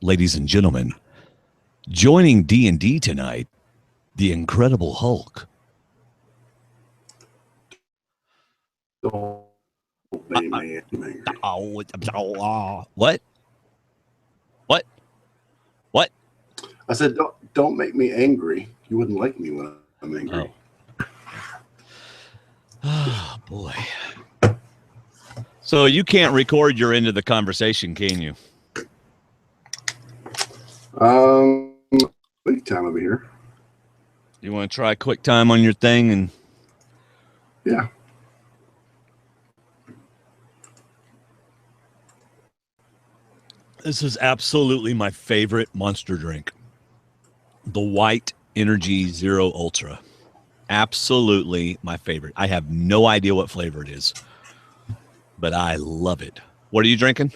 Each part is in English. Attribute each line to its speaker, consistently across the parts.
Speaker 1: ladies and gentlemen, joining D&D tonight, the Incredible Hulk. What? What?
Speaker 2: I said, don't make me angry. You wouldn't like me when I'm angry.
Speaker 1: Oh, boy. So you can't record your end of the conversation, can you?
Speaker 2: Quick time over here.
Speaker 1: You want to try quick time on your thing? And
Speaker 2: yeah.
Speaker 1: This is absolutely my favorite Monster drink. The White Energy Zero Ultra. Absolutely my favorite. I have no idea what flavor it is, but I love it. What are you drinking?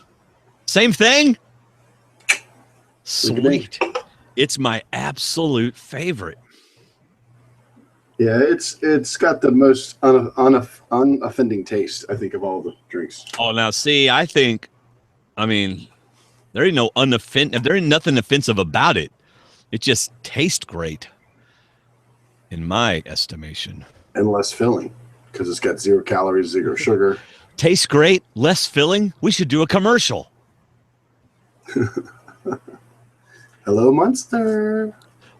Speaker 1: Same thing? Sweet. It's my absolute favorite.
Speaker 2: Yeah, it's got the most unoffending taste, I think, of all the drinks.
Speaker 1: Oh, now see, I mean, there ain't there ain't nothing offensive about it. It just tastes great, in my estimation.
Speaker 2: And less filling, because it's got 0 calories, 0 sugar.
Speaker 1: Tastes great, less filling. We should do a commercial.
Speaker 2: Hello, Monster.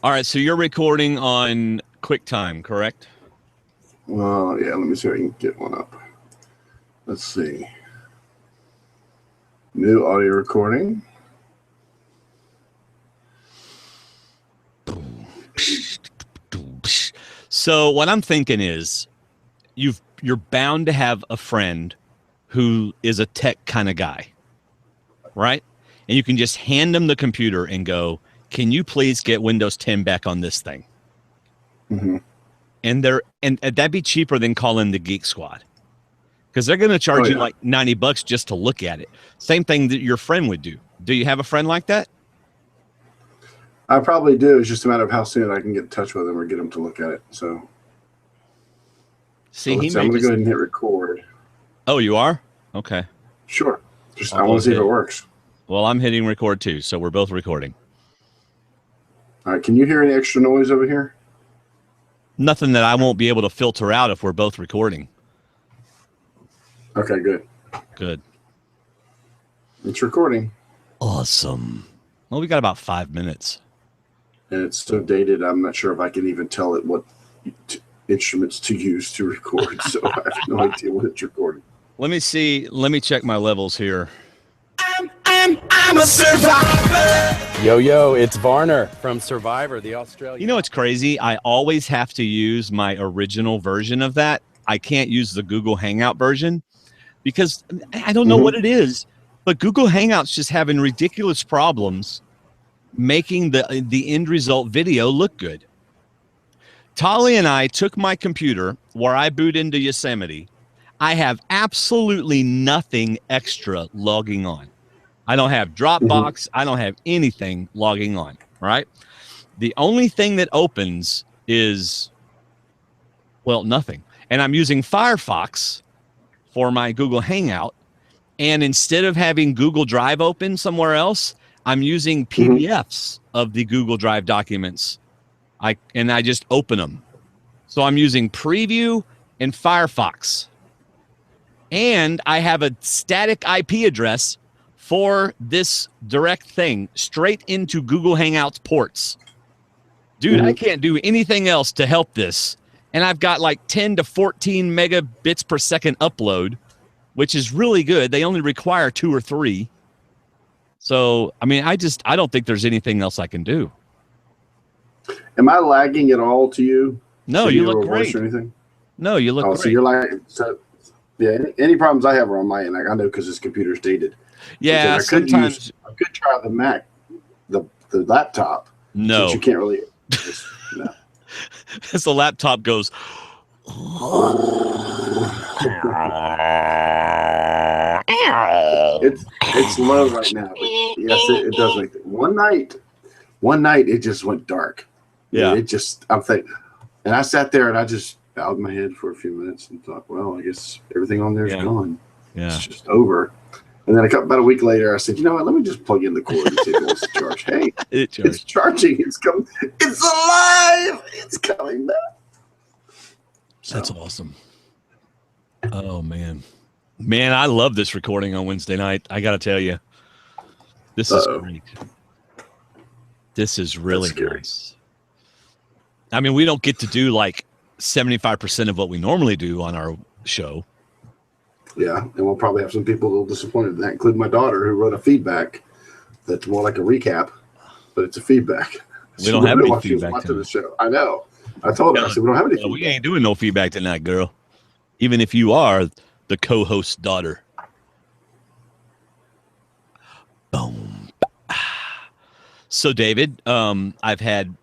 Speaker 1: All right, so you're recording on QuickTime, correct?
Speaker 2: Well, yeah, let me see if I can get one up. Let's see. New audio recording.
Speaker 1: So what I'm thinking is you're bound to have a friend who is a tech kind of guy, right? And you can just hand them the computer and go, can you please get Windows 10 back on this thing?
Speaker 2: Mm-hmm.
Speaker 1: And that'd be cheaper than calling the Geek Squad, because they're going to charge you like $90 just to look at it. Same thing that your friend would do. Do you have a friend like that?
Speaker 2: I probably do. It's just a matter of how soon I can get in touch with them or get them to look at it. So,
Speaker 1: see,
Speaker 2: I'm going to go ahead and hit record.
Speaker 1: Oh, you are? Okay.
Speaker 2: Sure. I want to see if it works.
Speaker 1: Well, I'm hitting record too, so we're both recording.
Speaker 2: All right. Can you hear any extra noise over here?
Speaker 1: Nothing that I won't be able to filter out if we're both recording.
Speaker 2: Okay, good.
Speaker 1: Good.
Speaker 2: It's recording.
Speaker 1: Awesome. Well, we got about 5 minutes.
Speaker 2: And it's so dated, I'm not sure if I can even tell it what instruments to use to record. So I have no idea what it's recording.
Speaker 1: Let me see. Let me check my levels here.
Speaker 3: I'm a survivor. Yo, it's Varner from Survivor, the Australian.
Speaker 1: You know, it's crazy. I always have to use my original version of that. I can't use the Google Hangout version because I don't know what it is, but Google Hangouts just having ridiculous problems making the end result video look good. Tali and I took my computer where I boot into Yosemite. I have absolutely nothing extra logging on. I don't have Dropbox. I don't have anything logging on, right? The only thing that opens is, well, nothing. And I'm using Firefox for my Google Hangout. And instead of having Google Drive open somewhere else, I'm using PDFs of the Google Drive documents. I just open them. So I'm using Preview and Firefox. And I have a static IP address for this direct thing straight into Google Hangouts ports. Dude, I can't do anything else to help this. And I've got like 10 to 14 megabits per second upload, which is really good. They only require 2 or 3. So, I mean, I don't think there's anything else I can do.
Speaker 2: Am I lagging at all to you?
Speaker 1: No, you look great.
Speaker 2: Or anything?
Speaker 1: No, you look great.
Speaker 2: So you're lagging. So, yeah, any problems I have are on my end. I know because this computer's dated.
Speaker 1: Yeah, sometimes
Speaker 2: I could try the Mac, the laptop.
Speaker 1: No,
Speaker 2: you can't really. No.
Speaker 1: As the laptop goes.
Speaker 2: It's low right now. Yes, it does make it. One night it just went dark.
Speaker 1: Yeah.
Speaker 2: I'm thinking, and I sat there and I just bowed my head for a few minutes and thought, well, I guess everything on there is gone.
Speaker 1: Yeah.
Speaker 2: It's just over. And then about a week later, I said, you know what? Let me just plug in the cord and see if it wants to charge. Hey, it's charging. It's coming. It's alive. It's coming back. So.
Speaker 1: That's awesome. Oh, man. Man, I love this recording on Wednesday night. I got to tell you. This is great. This is really nice. I mean, we don't get to do like 75% of what we normally do on our show.
Speaker 2: Yeah, and we'll probably have some people a little disappointed in that, including my daughter, who wrote a feedback that's more like a recap, but it's a feedback.
Speaker 1: We don't have any feedback
Speaker 2: to the show. I know. I told her, I said, we don't have any feedback.
Speaker 1: We ain't doing no feedback tonight, girl. Even if you are the co-host's daughter. Boom. So, David, I've had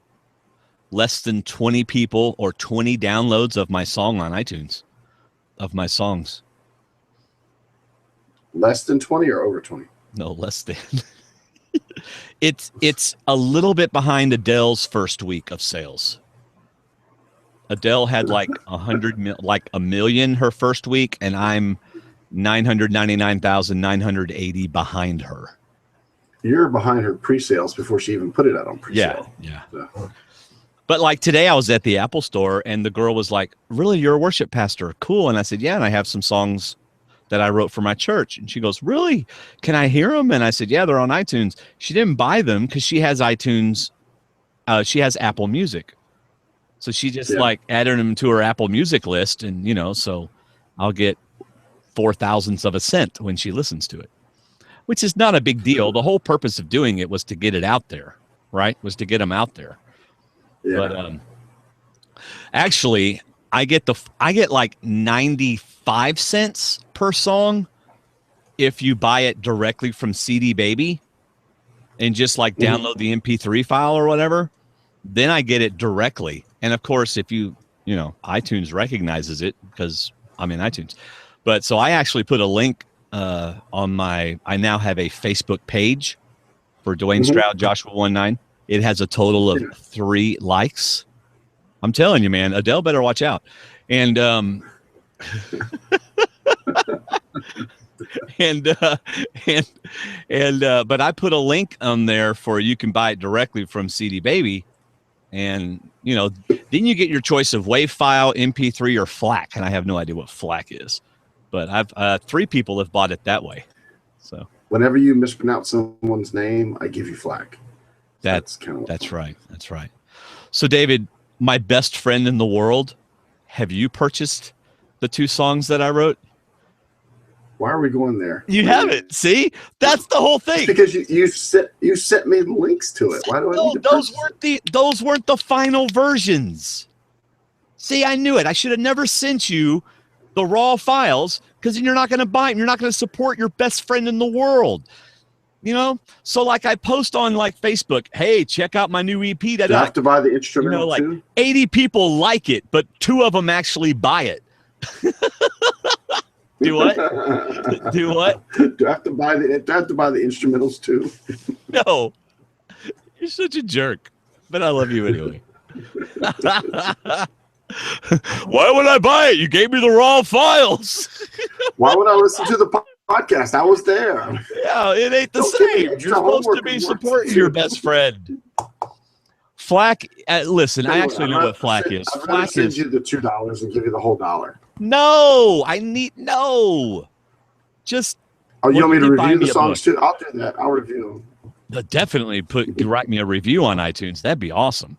Speaker 1: less than 20 people or 20 downloads of my song on iTunes, of my songs.
Speaker 2: Less than 20 or over 20?
Speaker 1: No, less than. It's a little bit behind Adele's first week of sales. Adele had like 1 million her first week, and I'm 999,980 behind her.
Speaker 2: You're behind her pre-sales before she even put it out on pre-sale.
Speaker 1: Yeah. So. But like today I was at the Apple store and the girl was like, really, you're a worship pastor? Cool. And I said, yeah, and I have some songs that I wrote for my church. And she goes, really? Can I hear them? And I said, yeah, they're on iTunes. She didn't buy them because she has iTunes. She has Apple Music. So she just like added them to her Apple Music list. And, you know, so I'll get 0.004 of a cent when she listens to it, which is not a big deal. The whole purpose of doing it was to get it out there, right? Was to get them out there. Yeah. But actually, I get like 95 cents per song if you buy it directly from CD Baby and just like download the MP3 file or whatever. Then I get it directly. And of course, if you know, iTunes recognizes it because I'm in iTunes. But so I actually put a link on I now have a Facebook page for Dwayne Stroud, Joshua 19. It has a total of 3 likes. I'm telling you, man, Adele better watch out. And but I put a link on there for you can buy it directly from CD Baby. And, you know, then you get your choice of WAV file, MP3, or FLAC. And I have no idea what FLAC is. But I've 3 people have bought it that way. So
Speaker 2: whenever you mispronounce someone's name, I give you flack.
Speaker 1: That's right. That's right. So, David, my best friend in the world, have you purchased the 2 songs that I wrote?
Speaker 2: Why are we going there?
Speaker 1: You haven't. See, that's the whole thing.
Speaker 2: Because you sent me links to it. Why do I need to
Speaker 1: those weren't the final versions. See, I knew it. I should have never sent you the raw files because then you're not going to buy them. You're not going to support your best friend in the world. You know, so like I post on like Facebook, hey, check out my new EP. That
Speaker 2: do I have to buy the instrumental,
Speaker 1: you know, like
Speaker 2: too?
Speaker 1: 80 people like it, but 2 of them actually buy it. Do what? Do what?
Speaker 2: Do I have to buy the instrumentals too?
Speaker 1: No, you're such a jerk, but I love you anyway. Why would I buy it? You gave me the raw files.
Speaker 2: Why would I listen to the podcast? I was there.
Speaker 1: Yeah, it ain't the same. You're supposed to be supporting your best friend. FLAC. Listen, I actually know what FLAC is.
Speaker 2: FLAC is you the $2 and give you the whole $1.
Speaker 1: No, just.
Speaker 2: Oh, you want me to review the songs too? I'll do that. I'll review them.
Speaker 1: Definitely write me a review on iTunes. That'd be awesome.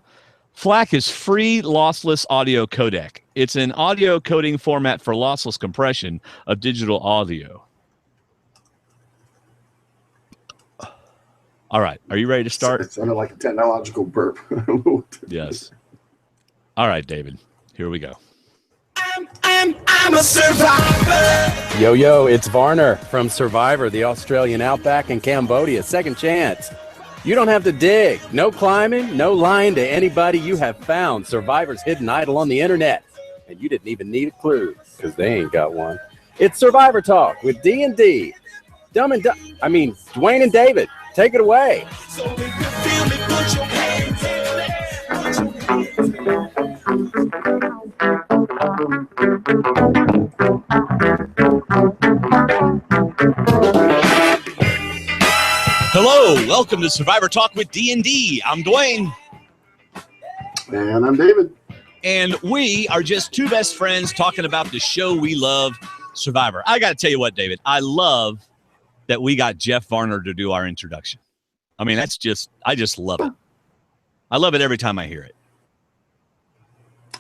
Speaker 1: FLAC is free lossless audio codec. It's an audio coding format for lossless compression of digital audio. All right. Are you ready to start?
Speaker 2: It sounded like a technological burp.
Speaker 1: Yes. All right, David. Here we go.
Speaker 4: I'm a survivor.
Speaker 3: Yo, it's Varner from Survivor, the Australian Outback in Cambodia. Second chance. You don't have to dig. No climbing, no lying to anybody. You have found Survivor's hidden idol on the internet. And you didn't even need a clue, because they ain't got one. It's Survivor Talk with D&D. Dwayne and David. Take it away.
Speaker 4: So if you feel me, put your hands in the air.
Speaker 1: Hello, welcome to Survivor Talk with D&D. I'm Dwayne.
Speaker 2: And I'm David.
Speaker 1: And we are just two best friends talking about the show we love, Survivor. I got to tell you what, David, I love that we got Jeff Varner to do our introduction. I mean, I just love it. I love it every time I hear it.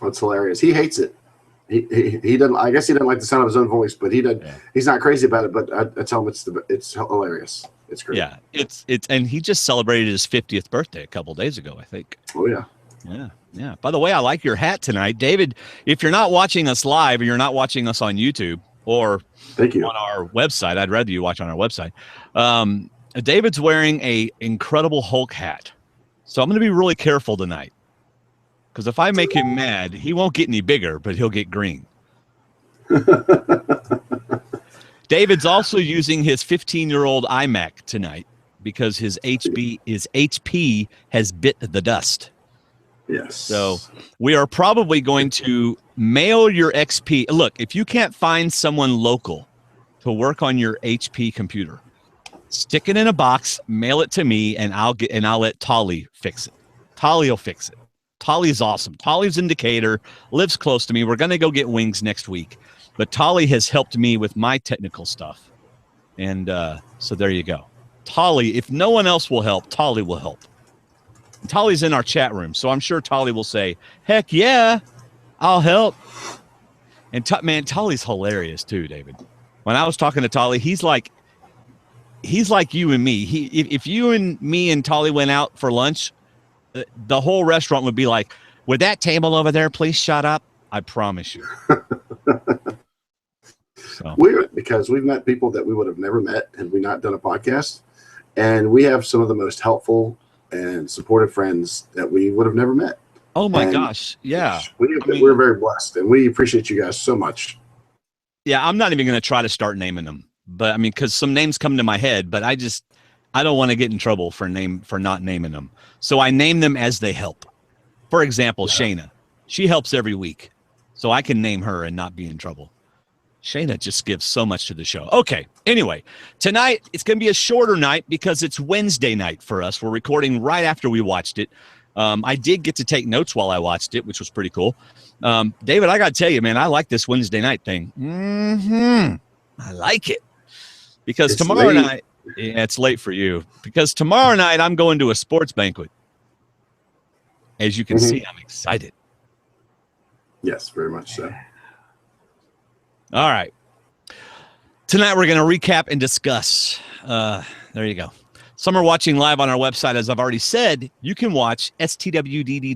Speaker 2: That's hilarious. He hates it. He doesn't. I guess he doesn't like the sound of his own voice, but he doesn't. Yeah. He's not crazy about it. But I tell him it's hilarious. It's great.
Speaker 1: Yeah, it's and he just celebrated his 50th birthday a couple days ago, I think.
Speaker 2: Oh yeah.
Speaker 1: Yeah. By the way, I like your hat tonight, David. If you're not watching us live, or you're not watching us on YouTube or on our website, I'd rather you watch on our website. David's wearing a incredible Hulk hat, so I'm going to be really careful tonight. Because if I make him mad, he won't get any bigger, but he'll get green. David's also using his 15-year-old iMac tonight because his HP has bit the dust.
Speaker 2: Yes.
Speaker 1: So we are probably going to mail your XP. Look, if you can't find someone local to work on your HP computer, stick it in a box, mail it to me, and I'll let Tolly fix it. Tolly will fix it. Tolly's awesome. Tolly's in Decatur, lives close to me. We're going to go get wings next week. But Tolly has helped me with my technical stuff. And so there you go. Tolly, if no one else will help, Tolly will help. Tolly's in our chat room, so I'm sure Tolly will say, heck yeah, I'll help. And man, Tolly's hilarious too, David. When I was talking to Tolly, he's like you and me. If you and me and Tolly went out for lunch, the whole restaurant would be like, would that table over there please shut up? I promise you. So.
Speaker 2: Because we've met people that we would have never met had we not done a podcast. And we have some of the most helpful and supportive friends that we would have never met.
Speaker 1: Oh my gosh. Yeah.
Speaker 2: We're very blessed, and we appreciate you guys so much.
Speaker 1: Yeah. I'm not even going to try to start naming them, but I mean, cause some names come to my head, but I don't want to get in trouble for not naming them. So I name them as they help. For example, Shayna, she helps every week, so I can name her and not be in trouble. Shayna just gives so much to the show. Okay. Anyway, tonight it's going to be a shorter night because it's Wednesday night for us. We're recording right after we watched it. I did get to take notes while I watched it, which was pretty cool. David, I got to tell you, man, I like this Wednesday night thing. I like it because tomorrow night, yeah, it's late for you because tomorrow night I'm going to a sports banquet. As you can see, I'm excited.
Speaker 2: Yes, very much so.
Speaker 1: All right. Tonight we're going to recap and discuss. There you go. Some are watching live on our website. As I've already said, you can watch stwdd.com/live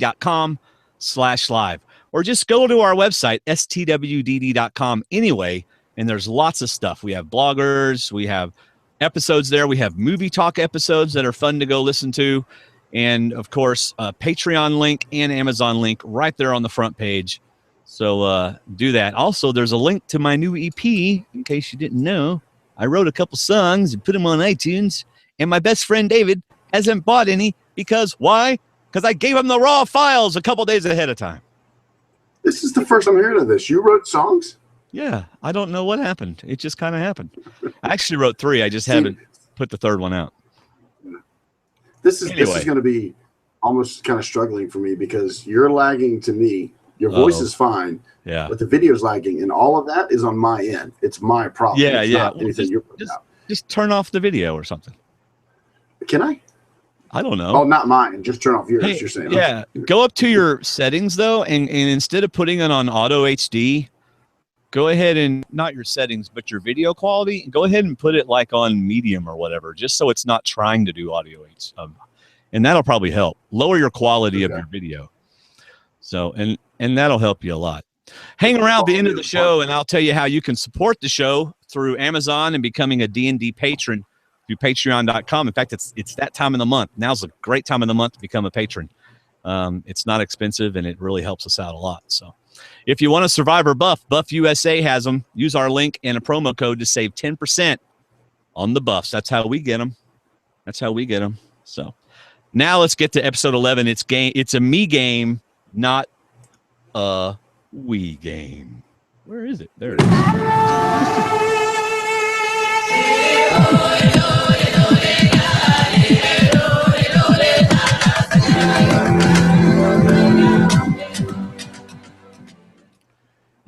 Speaker 1: or just go to our website, stwdd.com anyway, and there's lots of stuff. We have bloggers. We have episodes there. We have movie talk episodes that are fun to go listen to. And, of course, a Patreon link and Amazon link right there on the front page. So do that. Also, there's a link to my new EP, in case you didn't know. I wrote a couple songs and put them on iTunes. And my best friend, David, hasn't bought any because why? Because I gave him the raw files a couple days ahead of time.
Speaker 2: This is the first I'm hearing of this. You wrote songs?
Speaker 1: Yeah, I don't know what happened. It just kind of happened. I actually wrote 3. I just haven't put the 3rd one out.
Speaker 2: This is going to be almost kind of struggling for me because you're lagging to me. Your voice is fine, but the video's lagging, and all of that is on my end. It's my problem.
Speaker 1: Yeah,
Speaker 2: not anything you're putting out.
Speaker 1: Just turn off the video or something.
Speaker 2: Can I?
Speaker 1: I don't know.
Speaker 2: Oh, not mine. Just turn off yours.
Speaker 1: Hey,
Speaker 2: you're saying.
Speaker 1: Yeah, go up to your settings though, and instead of putting it on auto HD, go ahead and not your settings, but your video quality. Go ahead and put it like on medium or whatever, just so it's not trying to do audio HD, and that'll probably help lower your quality of your video. So and that'll help you a lot. Hang around the end of the show, and I'll tell you how you can support the show through Amazon and becoming a D&D patron through patreon.com. In fact, it's that time of the month. Now's a great time of the month to become a patron. It's not expensive, and it really helps us out a lot. So if you want a Survivor buff, Buff USA has them. Use our link and a promo code to save 10% on the buffs. That's how we get them. So now let's get to episode 11. It's a me game, not a we game. Where is it? There it is.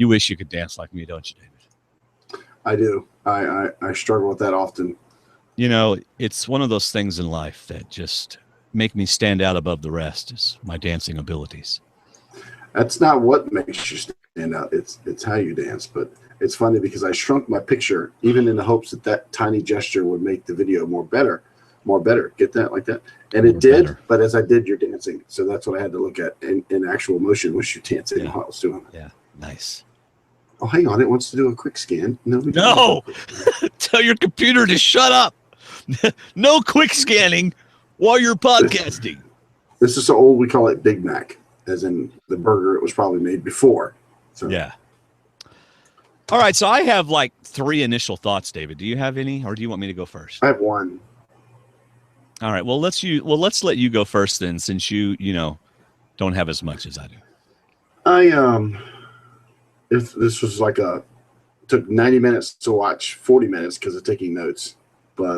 Speaker 1: You wish you could dance like me, don't you, David?
Speaker 2: I do. I struggle with that often.
Speaker 1: You know, it's one of those things in life that just make me stand out above the rest is my dancing abilities.
Speaker 2: That's not what makes you stand out. It's how you dance. But it's funny because I shrunk my picture even in the hopes that tiny gesture would make the video more better. Get that like that? And it did, better. But as I did, you're dancing. So that's what I had to look at in actual motion was you dancing while I was doing it.
Speaker 1: Yeah, nice.
Speaker 2: Oh, hang on. It wants to do a quick scan.
Speaker 1: No. Tell your computer to shut up. No quick scanning while you're podcasting.
Speaker 2: This is so old we call it Big Mac, as in the burger it was probably made before. So.
Speaker 1: Yeah. All right, so I have like 3 initial thoughts, David. Do you have any, or do you want me to go first?
Speaker 2: I have one.
Speaker 1: All right. Well, let's let you go first then, since you don't have as much as I do.
Speaker 2: If this was like took 90 minutes to watch, 40 minutes because of taking notes, but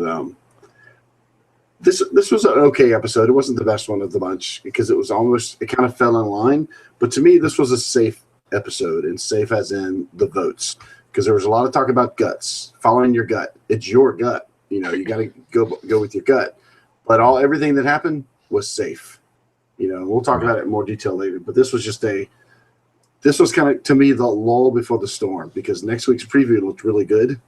Speaker 2: this was an okay episode. It wasn't the best one of the bunch because it kind of fell in line. But to me, this was a safe episode, and safe as in the votes, because there was a lot of talk about guts, following your gut. It's your gut. You got to go with your gut. But everything that happened was safe. We'll talk about it in more detail later. But this was kind of, to me, the lull before the storm, because next week's preview looked really good.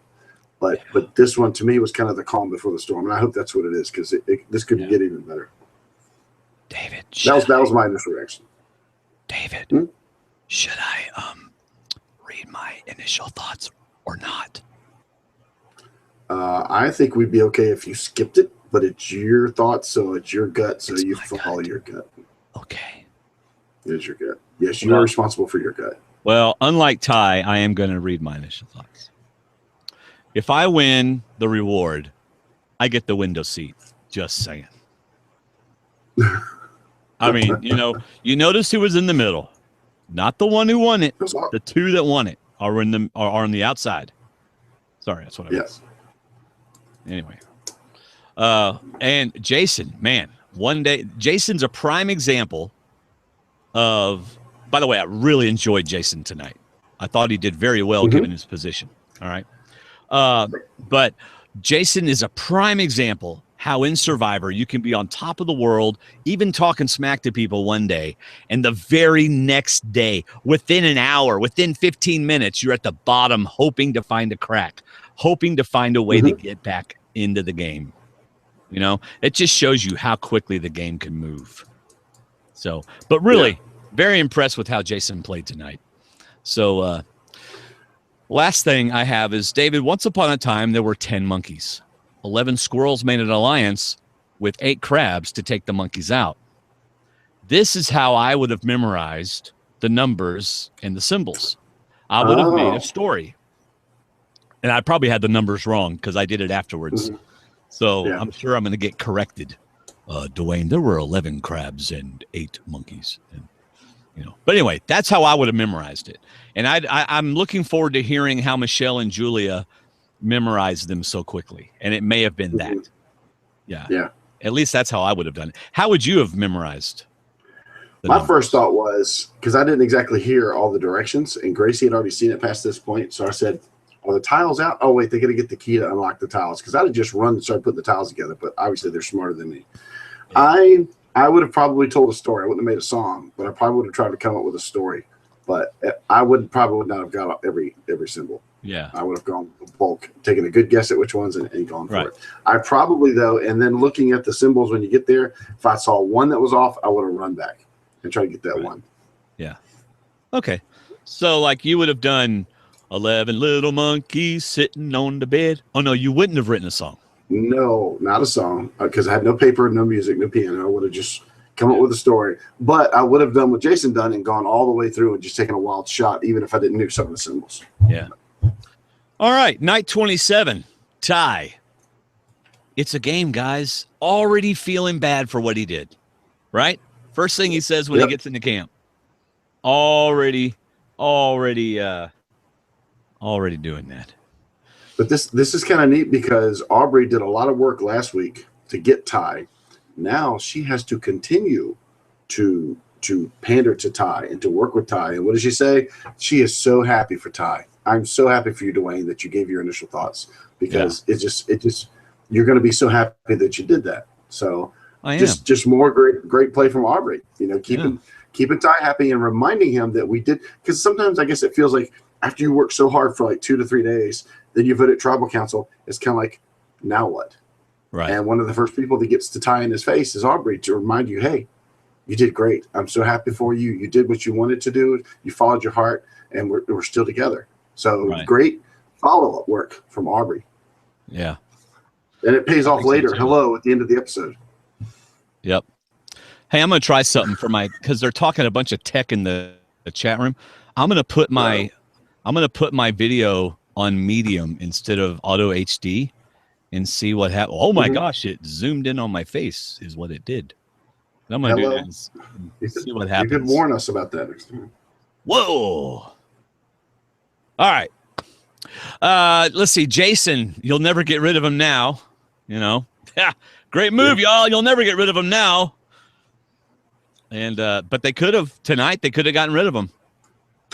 Speaker 2: But this one, to me, was kind of the calm before the storm. And I hope that's what it is, because this could get even better.
Speaker 1: David.
Speaker 2: That was my initial reaction.
Speaker 1: David, should I read my initial thoughts or not?
Speaker 2: I think we'd be okay if you skipped it, but it's your thoughts, so it's your gut, so you follow your gut.
Speaker 1: Okay.
Speaker 2: It is your gut. Yes, you are responsible for your gut.
Speaker 1: Well, unlike Ty, I am going to read my initial thoughts. If I win the reward, I get the window seat. Just saying. I mean, you notice who was in the middle. Not the one who won it. The 2 that won it are on the outside. Sorry, that's what I meant.
Speaker 2: Yes.
Speaker 1: Anyway. And Jason, man, one day, Jason's a prime example of, by the way, I really enjoyed Jason tonight. I thought he did very well given his position. All right. But Jason is a prime example how in Survivor you can be on top of the world, even talking smack to people one day, and the very next day, within an hour, within 15 minutes, you're at the bottom hoping to find a crack, hoping to find a way to get back into the game. It just shows you how quickly the game can move. So, but really, very impressed with how Jason played tonight. So, last thing I have is, David, once upon a time, there were 10 monkeys. 11 squirrels made an alliance with 8 crabs to take the monkeys out. This is how I would have memorized the numbers and the symbols. I would have made a story. And I probably had the numbers wrong because I did it afterwards. So I'm sure I'm going to get corrected. Dwayne, there were 11 crabs and 8 monkeys. And, but anyway, that's how I would have memorized it. And I'm looking forward to hearing how Michelle and Julia memorized them so quickly. And it may have been that. Yeah. At least that's how I would have done it. How would you have memorized the numbers?
Speaker 2: First thought was, because I didn't exactly hear all the directions, and Gracie had already seen it past this point. So I said, are the tiles out? Oh, wait, they got to get the key to unlock the tiles. Because I'd have just run and started putting the tiles together. But obviously, they're smarter than me. Yeah. I would have probably told a story. I wouldn't have made a song, but I probably would have tried to come up with a story. But I would not have got every symbol.
Speaker 1: Yeah.
Speaker 2: I would have gone bulk, taken a good guess at which ones and gone for it. I probably, though, and then looking at the symbols when you get there, if I saw one that was off, I would have run back and tried to get that one.
Speaker 1: Yeah. Okay. So, like, you would have done 11 little monkeys sitting on the bed. Oh, no, you wouldn't have written a song.
Speaker 2: No, not a song, because I had no paper, no music, no piano. I would have just come up with a story. But I would have done what Jason done and gone all the way through and just taken a wild shot, even if I didn't know some of the symbols.
Speaker 1: Yeah. All right, night 27, Ty. It's a game, guys. Already feeling bad for what he did, right? First thing he says when he gets into camp. Already doing that.
Speaker 2: But this is kind of neat because Aubrey did a lot of work last week to get Ty. Now she has to continue to to pander to Ty and to work with Ty. And what does she say? She is so happy for Ty. I'm so happy for you, Dwayne, that you gave your initial thoughts, because it just you're going to be so happy that you did that. So just more great play from Aubrey. You know, keeping Ty happy and reminding him that we did, because sometimes I guess it feels like after you work so hard for like 2 to 3 days, then you vote at tribal council. It's kind of like, now what?
Speaker 1: Right.
Speaker 2: And one of the first people that gets to Ty in his face is Aubrey, to remind you, hey, you did great. I'm so happy for you. You did what you wanted to do. You followed your heart, and we're still together. So great follow-up work from Aubrey.
Speaker 1: Yeah.
Speaker 2: And it pays off later. Hello, at the end of the episode.
Speaker 1: Yep. Hey, I'm going to try something for because they're talking a bunch of tech in the chat room. I'm going to put my video on medium instead of auto HD and see what happens. Oh my gosh, it zoomed in on my face is what it did. And I'm going to do that and see what happens.
Speaker 2: You could warn us about that next time.
Speaker 1: Whoa. All right. Let's see. Jason, you'll never get rid of him now. You know, great move, y'all. You'll never get rid of him now. And but they could have tonight. They could have gotten rid of him.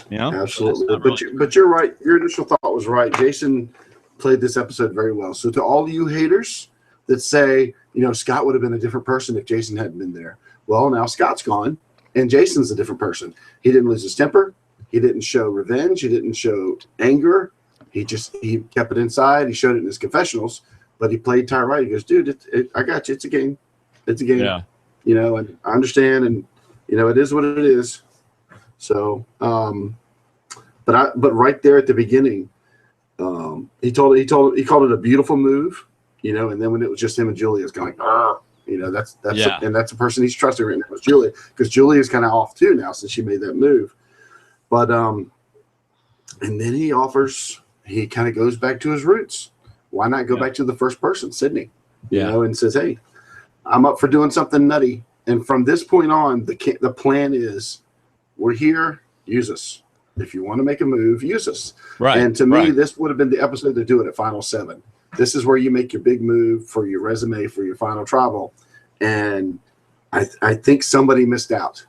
Speaker 1: You know,
Speaker 2: absolutely. But you're right. Your initial thought was right. Jason played this episode very well. So to all you haters that say, you know, Scott would have been a different person if Jason hadn't been there. Well, now Scott's gone, and Jason's a different person. He didn't lose his temper. He didn't show revenge. He didn't show anger. He kept it inside. He showed it in his confessionals, but he played Ty right. He goes, dude, I got you. It's a game. It's a game. Yeah. You know, and I understand, and you know, it is what it is. So, but right there at the beginning, he called it a beautiful move, you know, and then when it was just him and Julia, it's kind of like, you know, that's a person he's trusting right now is Julia, because Julia is kind of off too now since she made that move. But and then he kind of goes back to his roots. Why not go back to the first person, Sydney? You know, and says, hey, I'm up for doing something nutty. And from this point on, the plan is, we're here, use us. If you want to make a move, use us. Right. And to me, this would have been the episode to do it at Final 7. This is where you make your big move for your resume for your final tribal. And I think somebody missed out.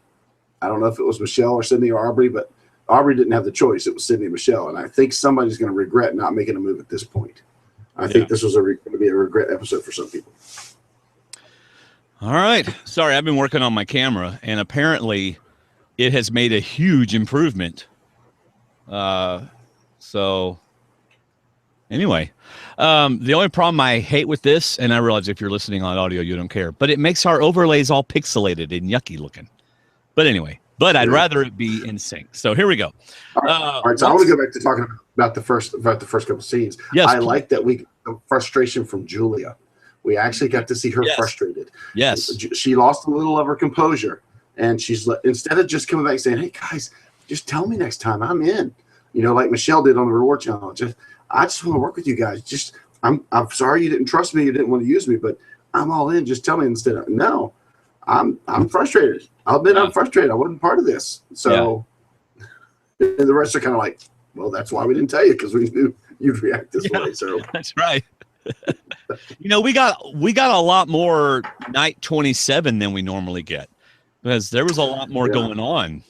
Speaker 2: I don't know if it was Michelle or Sydney or Aubrey, but Aubrey didn't have the choice. It was Sydney and Michelle. And I think somebody's going to regret not making a move at this point. I think this was going to be a regret episode for some people.
Speaker 1: All right. Sorry, I've been working on my camera, and apparently it has made a huge improvement. So anyway, the only problem I hate with this, and I realize if you're listening on audio, you don't care, but it makes our overlays all pixelated and yucky looking. But anyway, I'd rather it be in sync. So here we go.
Speaker 2: All right. So I want to go back to talking about the first couple scenes. Yes, I like that we the frustration from Julia. We actually got to see her frustrated.
Speaker 1: Yes.
Speaker 2: She lost a little of her composure, and she's instead of just coming back saying, hey guys, just tell me next time, I'm in. You know, like Michelle did on the reward challenge. I just want to work with you guys. I'm sorry you didn't trust me, you didn't want to use me, but I'm all in. Just tell me instead of no. I'm frustrated. I'll admit I'm frustrated. I wasn't part of this. So and the rest are kind of like, well, that's why we didn't tell you, because we knew you'd react this way. So
Speaker 1: that's right. You know, we got a lot more night 27 than we normally get, because there was a lot more going on.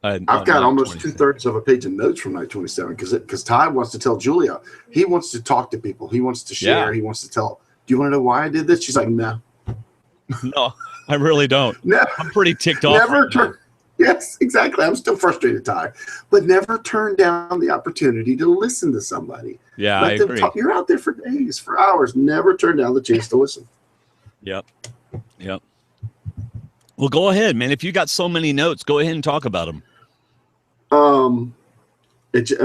Speaker 2: I've got almost 2/3 of a page of notes from night 27 because Ty wants to tell Julia. He wants to talk to people. He wants to share. He wants to tell. Do you want to know why I did this? She's like, no.
Speaker 1: No, I really don't.
Speaker 2: No,
Speaker 1: I'm pretty ticked off.
Speaker 2: Yes, exactly. I'm still frustrated, Ty. But never turn down the opportunity to listen to somebody.
Speaker 1: Yeah, I agree.
Speaker 2: You're out there for days, for hours. Never turn down the chance to listen.
Speaker 1: Yep. Well, go ahead, man. If you got so many notes, go ahead and talk about them.
Speaker 2: This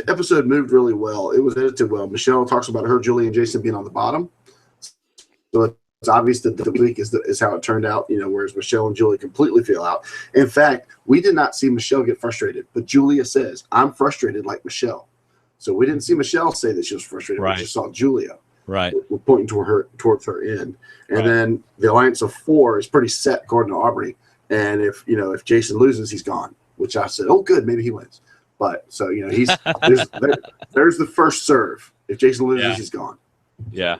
Speaker 2: episode moved really well. It was edited well. Michelle talks about her, Julie, and Jason being on the bottom. So it's obvious that the week is how it turned out, you know, whereas Michelle and Julie completely feel out. In fact, we did not see Michelle get frustrated, but Julia says, I'm frustrated like Michelle. So we didn't see Michelle say that she was frustrated.
Speaker 1: Right.
Speaker 2: We just saw Julia.
Speaker 1: Right.
Speaker 2: We're pointing towards her end. And then the alliance of 4 is pretty set according to Aubrey. And if Jason loses, he's gone, which I said, oh, good, maybe he wins. But so, you know, there's the first serve. If Jason loses, he's gone.
Speaker 1: Yeah.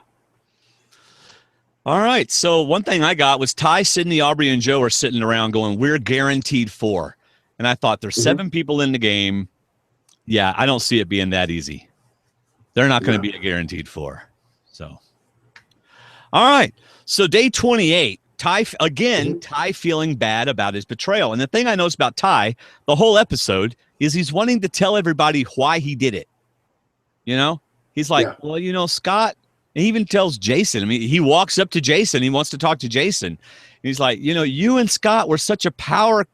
Speaker 1: All right. So one thing I got was Ty, Sydney, Aubrey, and Joe are sitting around going, we're guaranteed 4. And I thought there's 7 people in the game. Yeah, I don't see it being that easy. They're not going to be a guaranteed 4. So, all right. So day 28, Ty, again, Ty feeling bad about his betrayal. And the thing I noticed about Ty, the whole episode, is he's wanting to tell everybody why he did it. You know? He's like, well, you know, Scott, and he even tells Jason. I mean, he walks up to Jason. He wants to talk to Jason. And he's like, you know, you and Scott were such a power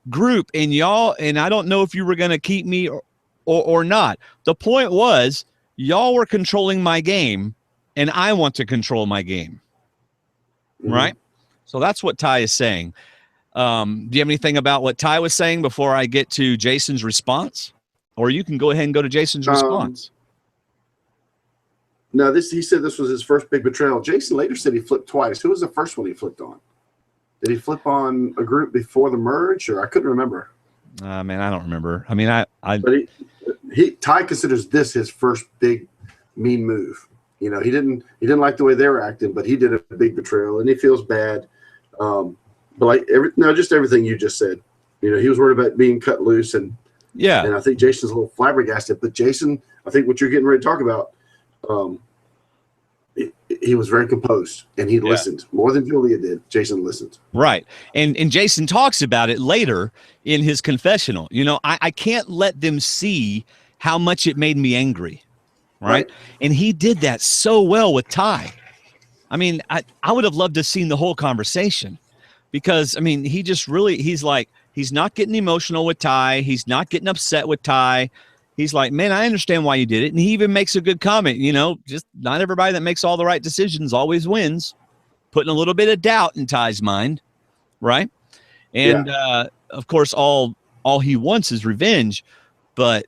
Speaker 1: group, and y'all, and I don't know if you were going to keep me or not. The point was, y'all were controlling my game, and I want to control my game. Right? So that's what Ty is saying. Do you have anything about what Ty was saying before I get to Jason's response? Or you can go ahead and go to Jason's response.
Speaker 2: No, he said this was his first big betrayal. Jason later said he flipped twice. Who was the first one he flipped on? Did he flip on a group before the merge, or I couldn't remember?
Speaker 1: Man, I don't remember. I mean,
Speaker 2: But Ty considers this his first big mean move. You know, he didn't like the way they were acting, but he did a big betrayal, and he feels bad. But like just everything you just said. You know, he was worried about being cut loose, and I think Jason's a little flabbergasted. But Jason, I think what you're getting ready to talk about, he was very composed, and he listened more than Julia did. Jason listened. Right.
Speaker 1: And Jason talks about it later in his confessional. You know, I can't let them see how much it made me angry. Right. And he did that so well with Ty. I mean, I would have loved to have seen the whole conversation, because, I mean, he just really, he's like, he's not getting emotional with Ty. He's not getting upset with Ty. He's like, man, I understand why you did it. And he even makes a good comment, you know, just not everybody that makes all the right decisions always wins, putting a little bit of doubt in Ty's mind. Right. And, of course, all he wants is revenge, but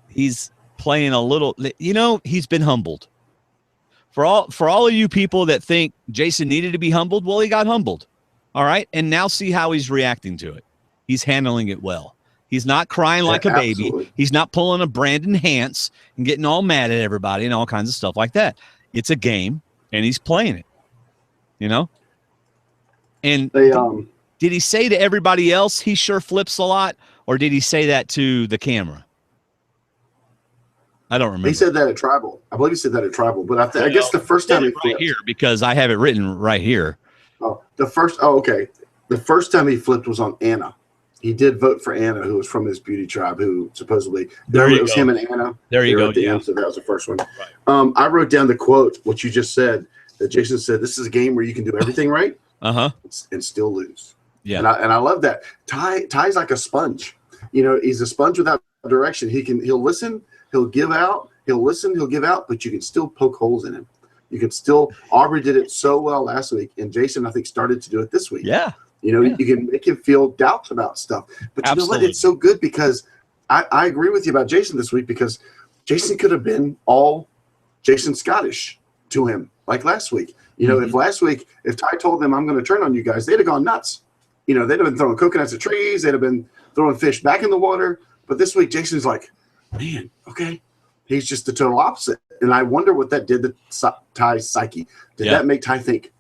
Speaker 1: he's playing a little, you know, he's been humbled. For all of you people that think Jason needed to be humbled, well, he got humbled. All right. And now see how he's reacting to it. He's handling it well. He's not crying like a baby. Absolutely. He's not pulling a Brandon Hance and getting all mad at everybody and all kinds of stuff like that. It's a game, and he's playing it, you know? And did he say to everybody else he sure flips a lot, or did he say that to the camera? I don't remember.
Speaker 2: He said that at Tribal. I believe he said that at Tribal. But I guess the first time he flipped.
Speaker 1: Right here, because I have it written right here.
Speaker 2: Okay. The first time he flipped was on Anna. He did vote for Anna, who was from his beauty tribe, who supposedly it was him and Anna.
Speaker 1: There you go.
Speaker 2: Yeah. So that was the first one. Right. I wrote down the quote, what you just said, that Jason said, "This is a game where you can do everything right, and still lose." Yeah, and I love that. Ty's like a sponge. You know, he's a sponge without direction. He'll listen, he'll give out, he'll listen, he'll give out, but you can still poke holes in him. You can still. Aubrey did it so well last week, and Jason, I think, started to do it this week.
Speaker 1: Yeah.
Speaker 2: You know, you can make him feel doubts about stuff. But you know what? It's so good, because I agree with you about Jason this week, because Jason could have been all Jason Scottish to him, like last week. You know, if Ty told them, "I'm going to turn on you guys," they'd have gone nuts. You know, they'd have been throwing coconuts at trees. They'd have been throwing fish back in the water. But this week, Jason's like, man, okay. He's just the total opposite. And I wonder what that did to Ty's psyche. Did that make Ty think,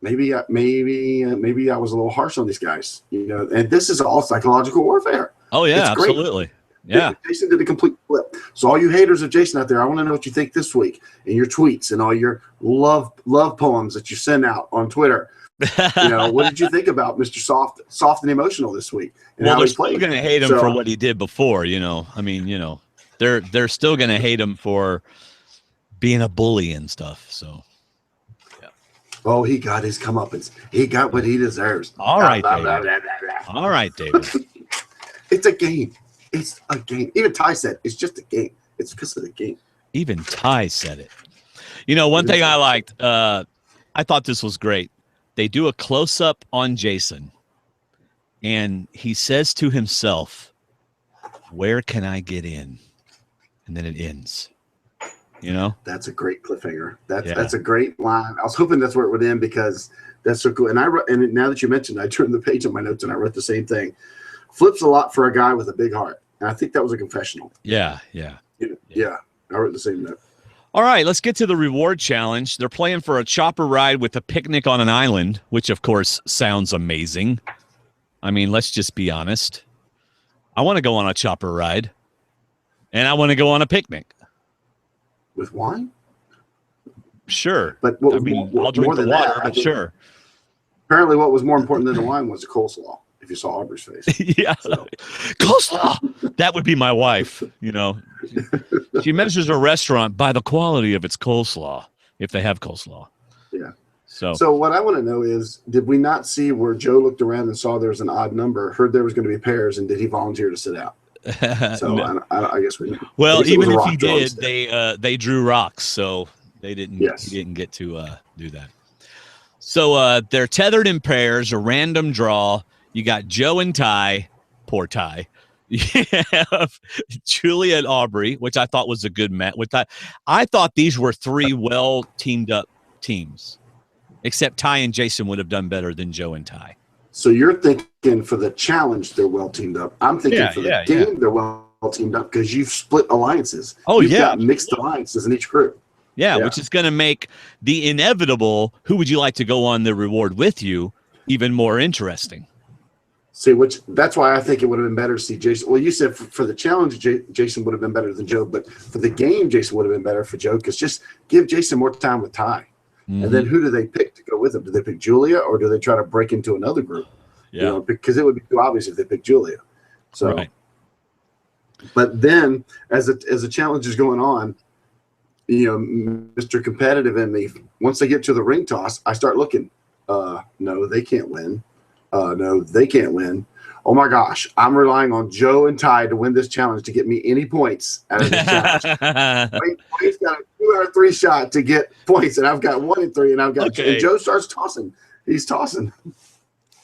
Speaker 2: maybe I was a little harsh on these guys, you know? And this is all psychological warfare.
Speaker 1: Oh yeah, absolutely. Yeah.
Speaker 2: Jason did a complete flip. So all you haters of Jason out there, I want to know what you think this week in your tweets and all your love poems that you send out on Twitter. You know, what did you think about Mr. Soft and Emotional this week? And
Speaker 1: well, they're still going to hate him for what he did before. You know, I mean, you know, they're still going to hate him for being a bully and stuff. So.
Speaker 2: Oh, he got his comeuppance. He got what he deserves.
Speaker 1: All right, David. All right, David.
Speaker 2: It's a game. It's a game. Even Ty said it's just a game. It's because of the game.
Speaker 1: Even Ty said it. You know, one thing I liked, I thought this was great. They do a close-up on Jason, and he says to himself, "Where can I get in?" And then it ends. You know,
Speaker 2: that's a great cliffhanger. That's a great line. I was hoping that's where it would end, because that's so cool. And now that you mentioned, I turned the page on my notes and I wrote the same thing. Flips a lot for a guy with a big heart, and I think that was a confessional.
Speaker 1: Yeah.
Speaker 2: I wrote the same note.
Speaker 1: All right, let's get to the reward challenge. They're playing for a chopper ride with a picnic on an island, which, of course, sounds amazing. I mean, let's just be honest. I want to go on a chopper ride, and I want to go on a picnic.
Speaker 2: With wine?
Speaker 1: Sure.
Speaker 2: But
Speaker 1: I'll drink the water, but sure.
Speaker 2: Apparently what was more important than the wine was the coleslaw, if you saw Aubrey's face.
Speaker 1: Yeah. So. Coleslaw! That would be my wife, you know. She measures a restaurant by the quality of its coleslaw, if they have coleslaw.
Speaker 2: Yeah.
Speaker 1: So
Speaker 2: what I want to know is, did we not see where Joe looked around and saw there was an odd number, heard there was going to be pairs, and did he volunteer to sit out? So
Speaker 1: no.
Speaker 2: I guess we know.
Speaker 1: Well, even if he did, they drew rocks, so they didn't.
Speaker 2: Yes.
Speaker 1: He didn't get to do that. So they're tethered in pairs, a random draw. You got Joe and Ty, poor Ty. You have Julia and Aubrey, which I thought was a good match. I thought these were three well teamed up teams, except Ty and Jason would have done better than Joe and Ty.
Speaker 2: So you're thinking for the challenge, they're well teamed up. I'm thinking for the game, they're well teamed up because you've split alliances. You've got mixed alliances in each group.
Speaker 1: Yeah, which is going to make the inevitable, who would you like to go on the reward with you, even more interesting.
Speaker 2: See, that's why I think it would have been better to see Jason. Well, you said for the challenge, Jason would have been better than Joe, but for the game, Jason would have been better for Joe because just give Jason more time with Ty. Mm-hmm. And then who do they pick to go with them? Do they pick Julia or do they try to break into another group?
Speaker 1: Yeah.
Speaker 2: You know, because it would be too obvious if they pick Julia. So,
Speaker 1: right.
Speaker 2: But then as the challenge is going on, you know, Mr. Competitive in me, once they get to the ring toss, I start looking. No, they can't win. No, they can't win. Oh my gosh, I'm relying on Joe and Ty to win this challenge to get me any points out of this challenge. Wayne's got a 2 out of 3 shot to get points, and I've got 1 in 3, and I've got and Joe starts tossing. He's tossing.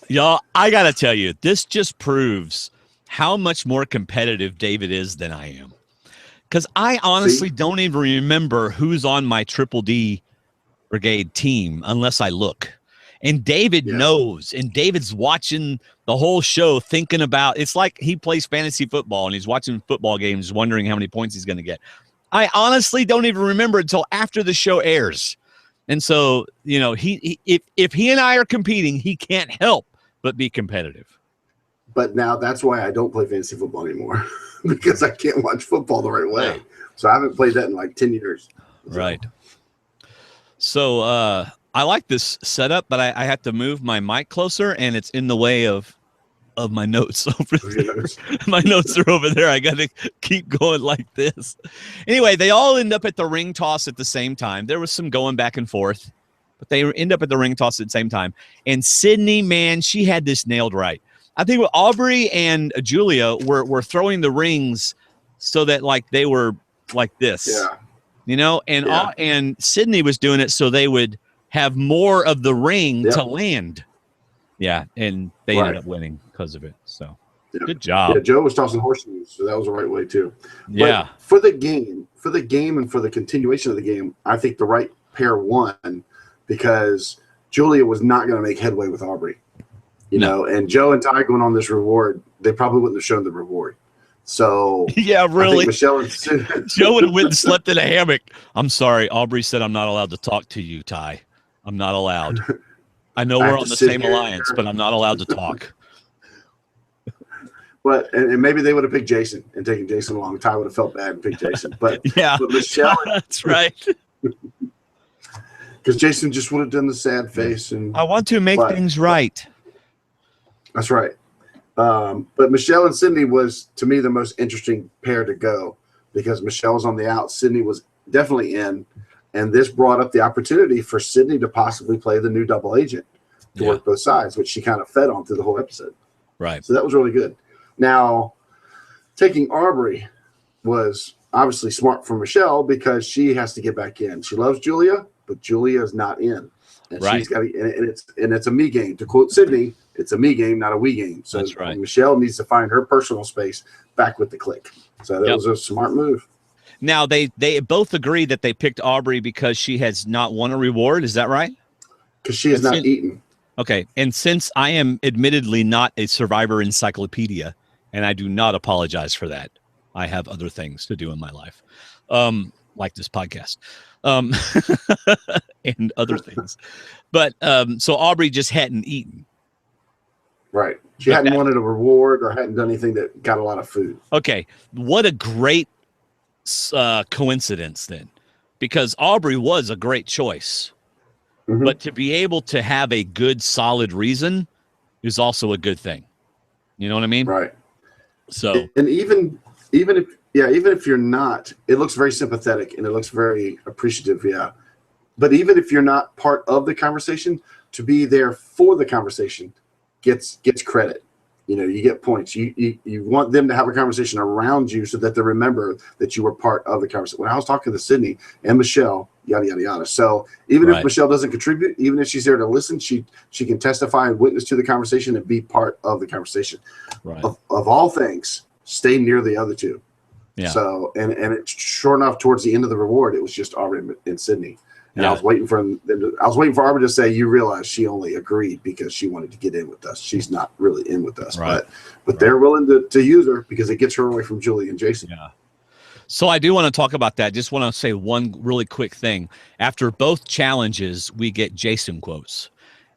Speaker 1: Y'all, I gotta tell you, this just proves how much more competitive David is than I am. Because I honestly don't even remember who's on my Triple D Brigade team unless I look. And David knows, and David's watching the whole show thinking about, it's like he plays fantasy football and he's watching football games wondering how many points he's going to get. I honestly don't even remember until after the show airs. And so, you know, if he and I are competing, he can't help but be competitive.
Speaker 2: But now that's why I don't play fantasy football anymore because I can't watch football the right way. So I haven't played that in like 10 years.
Speaker 1: Right. So, I like this setup, but I have to move my mic closer, and it's in the way of my notes over there. My notes are over there. I got to keep going like this. Anyway, they all end up at the ring toss at the same time. There was some going back and forth, but they end up at the ring toss at the same time. And Sydney, man, she had this nailed right. I think Aubrey and Julia were throwing the rings so that like they were like this, you know, and Sydney was doing it so they would have more of the ring to land. Yeah, and they ended up winning because of it. So good job.
Speaker 2: Yeah, Joe was tossing horseshoes, so that was the right way too.
Speaker 1: Yeah.
Speaker 2: But for the game and for the continuation of the game, I think the right pair won because Julia was not going to make headway with Aubrey. You know, and Joe and Ty going on this reward, they probably wouldn't have shown the reward. So
Speaker 1: yeah, really.
Speaker 2: Michelle and
Speaker 1: Joe would have went and slept in a hammock. I'm sorry, Aubrey said I'm not allowed to talk to you, Ty. I'm not allowed. I know we're on the same alliance, but I'm not allowed to talk.
Speaker 2: But and maybe they would have picked Jason and taken Jason along. Ty would have felt bad and picked Jason. But but Michelle,
Speaker 1: that's right.
Speaker 2: Because Jason just would have done the sad face. And
Speaker 1: I want to make things right.
Speaker 2: That's right. But Michelle and Sydney was, to me, the most interesting pair to go because Michelle was on the out. Sydney was definitely in. And this brought up the opportunity for Sydney to possibly play the new double agent to work both sides, which she kind of fed on through the whole episode.
Speaker 1: Right.
Speaker 2: So that was really good. Now, taking Aubrey was obviously smart for Michelle because she has to get back in. She loves Julia, but Julia is not in. And she's got to, and it's a me game. To quote Sydney, it's a me game, not a we game. So
Speaker 1: that's right.
Speaker 2: Michelle needs to find her personal space back with the clique. So that was a smart move.
Speaker 1: Now, they both agree that they picked Aubrey because she has not won a reward. Is that right?
Speaker 2: Because she has not eaten.
Speaker 1: Okay. And since I am admittedly not a Survivor encyclopedia, and I do not apologize for that, I have other things to do in my life. like this podcast, and other things. But so Aubrey just hadn't eaten.
Speaker 2: Right. She hadn't wanted a reward or hadn't done anything that got a lot of food.
Speaker 1: Okay. What a great coincidence then, because Aubrey was a great choice. Mm-hmm. But to be able to have a good, solid reason is also a good thing. You know what I mean?
Speaker 2: Right.
Speaker 1: So,
Speaker 2: and even if you're not, it looks very sympathetic and it looks very appreciative. Yeah. But even if you're not part of the conversation, to be there for the conversation gets credit. You know, you get points. You want them to have a conversation around you so that they remember that you were part of the conversation. When I was talking to Sydney and Michelle, yada, yada, yada. So even if Michelle doesn't contribute, even if she's there to listen, she can testify and witness to the conversation and be part of the conversation.
Speaker 1: Right.
Speaker 2: Of all things, stay near the other two. Yeah. So, and it's sure enough, towards the end of the reward, it was just Aubrey and Sydney. And I was waiting for Aubrey to say, you realize she only agreed because she wanted to get in with us. She's not really in with us, but they're willing to use her because it gets her away from Julie and Jason.
Speaker 1: Yeah. So I do want to talk about that. Just want to say one really quick thing. After both challenges, we get Jason quotes.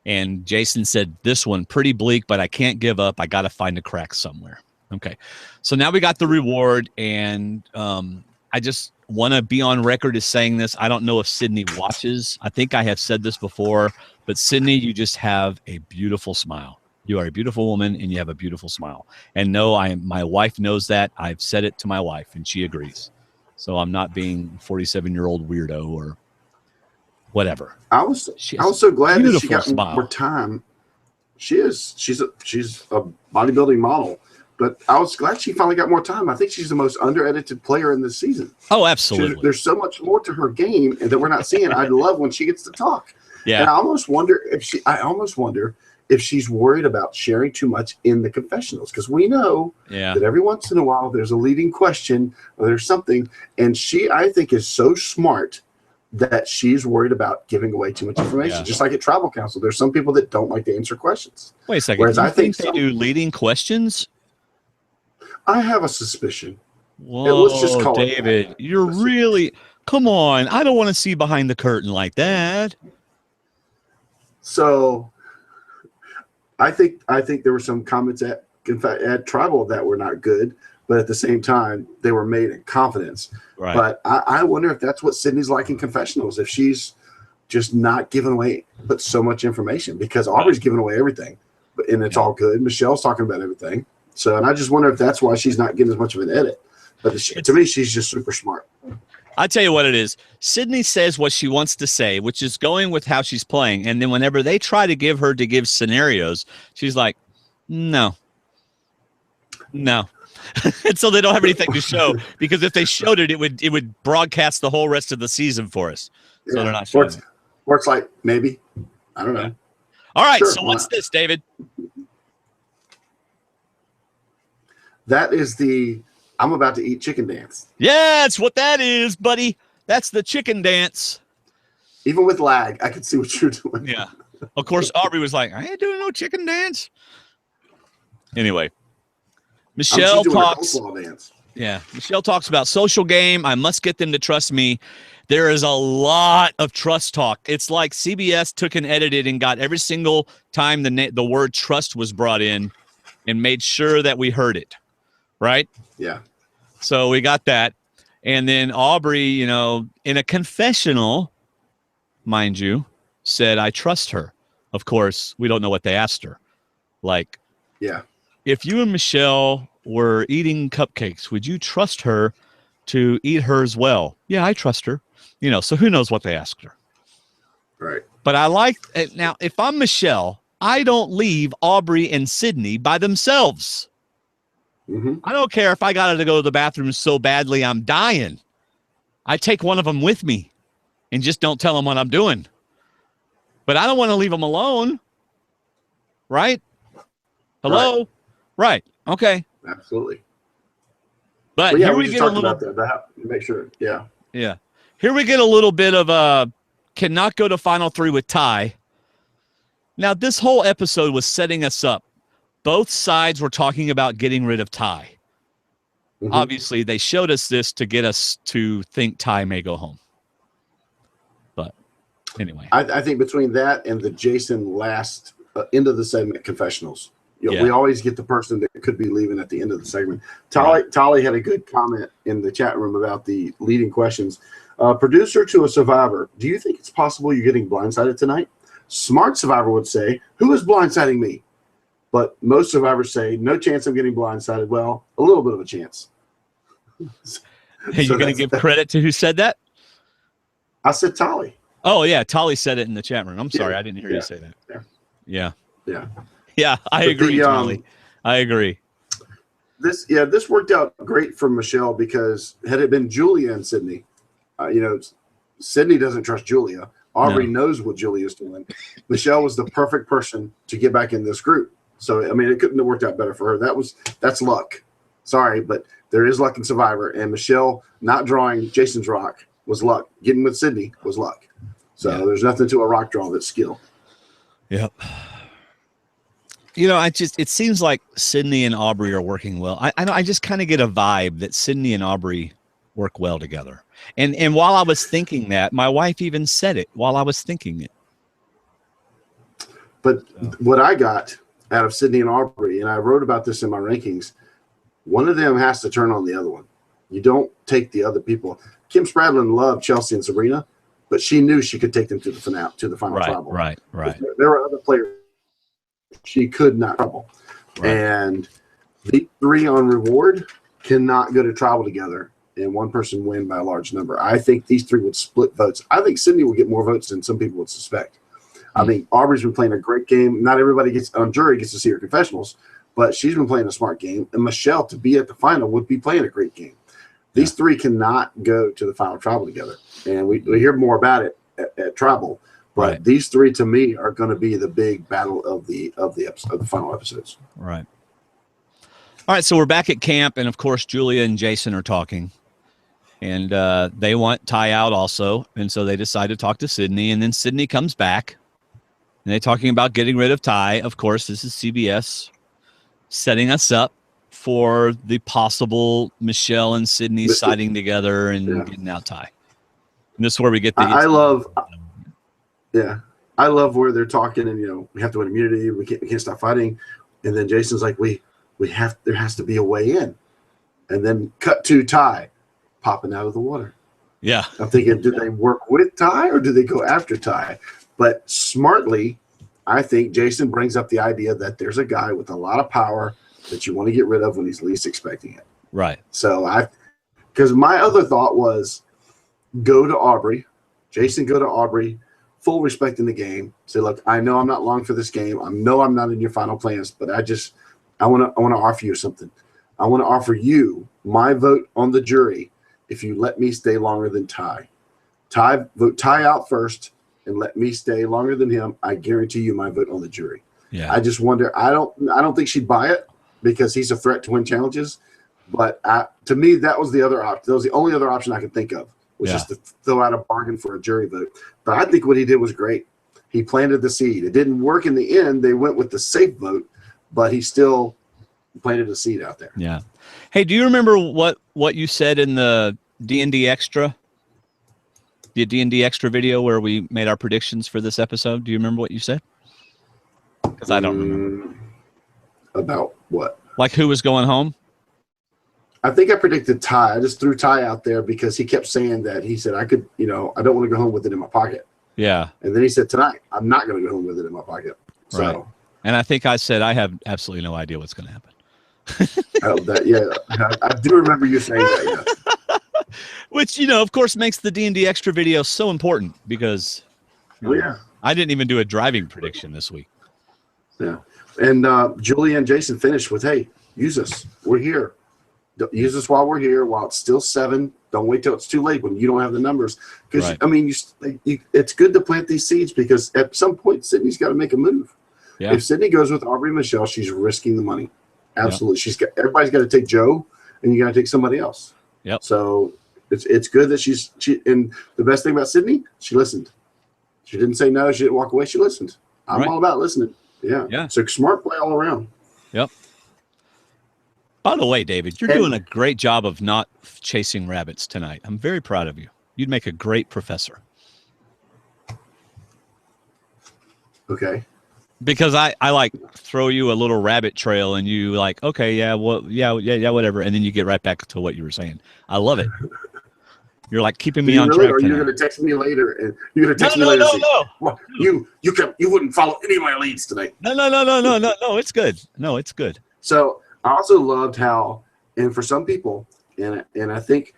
Speaker 1: And Jason said, this one pretty bleak, but I can't give up. I got to find a crack somewhere. Okay. So now we got the reward, and I just want to be on record as saying this. I don't know if Sydney watches. I think I have said this before, but Sydney, you just have a beautiful smile. You are a beautiful woman, and you have a beautiful smile. And no, my wife knows that. I've said it to my wife, and she agrees. So I'm not being 47-year-old weirdo or whatever.
Speaker 2: I was so glad that she got more time. She's a bodybuilding model. But I was glad she finally got more time. I think she's the most under-edited player in this season.
Speaker 1: Oh, absolutely.
Speaker 2: There's so much more to her game that we're not seeing. I love when she gets to talk.
Speaker 1: Yeah.
Speaker 2: And I almost wonder if she's worried about sharing too much in the confessionals, because we know that every once in a while there's a leading question or there's something, and she, I think, is so smart that she's worried about giving away too much information. Yeah. Just like at Tribal Council, there's some people that don't like to answer questions.
Speaker 1: Wait a second. Whereas I think they do leading questions.
Speaker 2: I have a suspicion.
Speaker 1: Whoa, let's just call David, you're really come on. I don't want to see behind the curtain like that.
Speaker 2: So, I think there were some comments at Tribal that were not good, but at the same time they were made in confidence.
Speaker 1: Right.
Speaker 2: But I wonder if that's what Sydney's like in confessionals. If she's just not giving away but so much information, because Aubrey's giving away everything, and it's all good. Michelle's talking about everything. So, and I just wonder if that's why she's not getting as much of an edit. But to me, she's just super smart.
Speaker 1: I'll tell you what it is. Sydney says what she wants to say, which is going with how she's playing. And then whenever they try to give her to give scenarios, she's like, no. And so they don't have anything to show, because if they showed it, it would broadcast the whole rest of the season for us. So they're not showing it.
Speaker 2: Works like maybe. I don't know.
Speaker 1: All right. Sure, so what's this, David?
Speaker 2: That is the I'm about to eat chicken dance.
Speaker 1: Yeah, that's what that is, buddy. That's the chicken dance.
Speaker 2: Even with lag, I could see what you're doing.
Speaker 1: Yeah. Of course, Aubrey was like, I ain't doing no chicken dance. Anyway, Michelle talks. Yeah, Michelle talks about social game. I must get them to trust me. There is a lot of trust talk. It's like CBS took and edited and got every single time the word trust was brought in and made sure that we heard it. Right?
Speaker 2: Yeah.
Speaker 1: So we got that. And then Aubrey, in a confessional, mind you, said, I trust her. Of course, we don't know what they asked her. Like, if you and Michelle were eating cupcakes, would you trust her to eat hers well? Yeah, I trust her. So who knows what they asked her.
Speaker 2: Right.
Speaker 1: But I like it. Now, if I'm Michelle, I don't leave Aubrey and Sydney by themselves.
Speaker 2: Mm-hmm.
Speaker 1: I don't care if I got to go to the bathroom so badly I'm dying. I take one of them with me and just don't tell them what I'm doing. But I don't want to leave them alone. Right? Hello? Right. Okay.
Speaker 2: Absolutely.
Speaker 1: But here we get a little
Speaker 2: about that. Make sure. Yeah.
Speaker 1: Yeah. Here we get a little bit of cannot go to final three with Ty. Now, this whole episode was setting us up. Both sides were talking about getting rid of Ty. obviously they showed us this to get us to think Ty may go home. But anyway,
Speaker 2: I think between that and the Jason last end of the segment confessionals, we always get the person that could be leaving at the end of the segment. Tolly had a good comment in the chat room about the leading questions. Producer to a survivor, do you think it's possible you're getting blindsided tonight? Smart survivor would say, who is blindsiding me? But most survivors say, no chance I'm getting blindsided. Well, a little bit of a chance.
Speaker 1: Hey, you're going to give credit to who said that?
Speaker 2: I said Tolly.
Speaker 1: Oh, yeah. Tolly said it in the chat room. I'm sorry. I didn't hear you say that. Yeah, I agree, Tolly. I agree.
Speaker 2: This worked out great for Michelle because had it been Julia and Sydney, Sydney doesn't trust Julia. Aubrey knows what Julia's doing. Michelle was the perfect person to get back in this group. So, I mean, it couldn't have worked out better for her. That's luck. Sorry, but there is luck in Survivor. And Michelle not drawing Jason's rock was luck. Getting with Sydney was luck. So there's nothing to a rock draw that's skill.
Speaker 1: Yep. It seems like Sydney and Aubrey are working well. I just kind of get a vibe that Sydney and Aubrey work well together. And while I was thinking that, my wife even said it while I was thinking it.
Speaker 2: But what I got out of Sydney and Aubrey, and I wrote about this in my rankings, one of them has to turn on the other one. You don't take the other people. Kim Spradlin loved Chelsea and Sabrina, but she knew she could take them to the final tribal.
Speaker 1: Right.
Speaker 2: There were other players she could not trouble. Right. And the three on reward cannot go to tribal together and one person win by a large number. I think these three would split votes. I think Sydney will get more votes than some people would suspect. I think Aubrey's been playing a great game. Not everybody on jury gets to see her confessionals, but she's been playing a smart game. And Michelle, to be at the final, would be playing a great game. These three cannot go to the final tribal together. And we hear more about it at tribal. But these three, to me, are going to be the big battle of the final episodes.
Speaker 1: Right. All right, so we're back at camp, and of course, Julia and Jason are talking, and they want Ty out also, and so they decide to talk to Sydney, and then Sydney comes back, and they're talking about getting rid of Ty. Of course, this is CBS setting us up for the possible Michelle and Sydney siding together and getting out Ty. And this is where we get the.
Speaker 2: I love where they're talking, and we have to win immunity. We can't stop fighting, and then Jason's like, there has to be a way in, and then cut to Ty popping out of the water.
Speaker 1: Yeah,
Speaker 2: I'm thinking, do they work with Ty or do they go after Ty? But smartly, I think Jason brings up the idea that there's a guy with a lot of power that you want to get rid of when he's least expecting it.
Speaker 1: Right.
Speaker 2: So because my other thought was go to Aubrey, Jason, go to Aubrey, full respect in the game. Say, look, I know I'm not long for this game. I know I'm not in your final plans, but I want to offer you something. I want to offer you my vote on the jury if you let me stay longer than Ty. Vote Ty out first and let me stay longer than him. I guarantee you my vote on the jury.
Speaker 1: Yeah.
Speaker 2: I just wonder. I don't think she'd buy it because he's a threat to win challenges. But to me, that was the other option. That was the only other option I could think of, was just to throw out a bargain for a jury vote. But I think what he did was great. He planted the seed. It didn't work in the end. They went with the safe vote, but he still planted a seed out there.
Speaker 1: Yeah. Hey, do you remember what you said in the D&D Extra? The D&D Extra video where we made our predictions for this episode? Do you remember what you said? Because I don't remember.
Speaker 2: About what?
Speaker 1: Like who was going home?
Speaker 2: I think I predicted Ty. I just threw Ty out there because he kept saying that. He said, I don't want to go home with it in my pocket.
Speaker 1: Yeah.
Speaker 2: And then he said, tonight, I'm not going to go home with it in my pocket. So,
Speaker 1: right. And I think I said, I have absolutely no idea what's going to happen.
Speaker 2: I do remember you saying that, yeah.
Speaker 1: Which, of course, makes the D&D Extra video so important because I didn't even do a driving prediction this week.
Speaker 2: Yeah. And Julia and Jason finished with, hey, use us. We're here. Use us while we're here, while it's still 7. Don't wait till it's too late when you don't have the numbers. Because, it's good to plant these seeds because at some point, Sydney's got to make a move. Yeah. If Sydney goes with Aubrey and Michelle, she's risking the money. Absolutely. Yeah. Everybody's got to take Joe, and you got to take somebody else.
Speaker 1: Yep.
Speaker 2: So it's good that she and the best thing about Sydney, she listened. She didn't say no. She didn't walk away. She listened. I'm all about listening. Yeah. So smart play all around.
Speaker 1: Yep. By the way, David, you're doing a great job of not chasing rabbits tonight. I'm very proud of you. You'd make a great professor.
Speaker 2: Okay.
Speaker 1: Because I like throw you a little rabbit trail and you like, okay, yeah, well, yeah, whatever. And then you get right back to what you were saying. I love it. You're like keeping me on track.
Speaker 2: Or you're going to text me later and you're going to text me later. No. Well, you wouldn't follow any of my leads tonight.
Speaker 1: No. It's good. No, it's good.
Speaker 2: So I also loved how, and for some people, and I think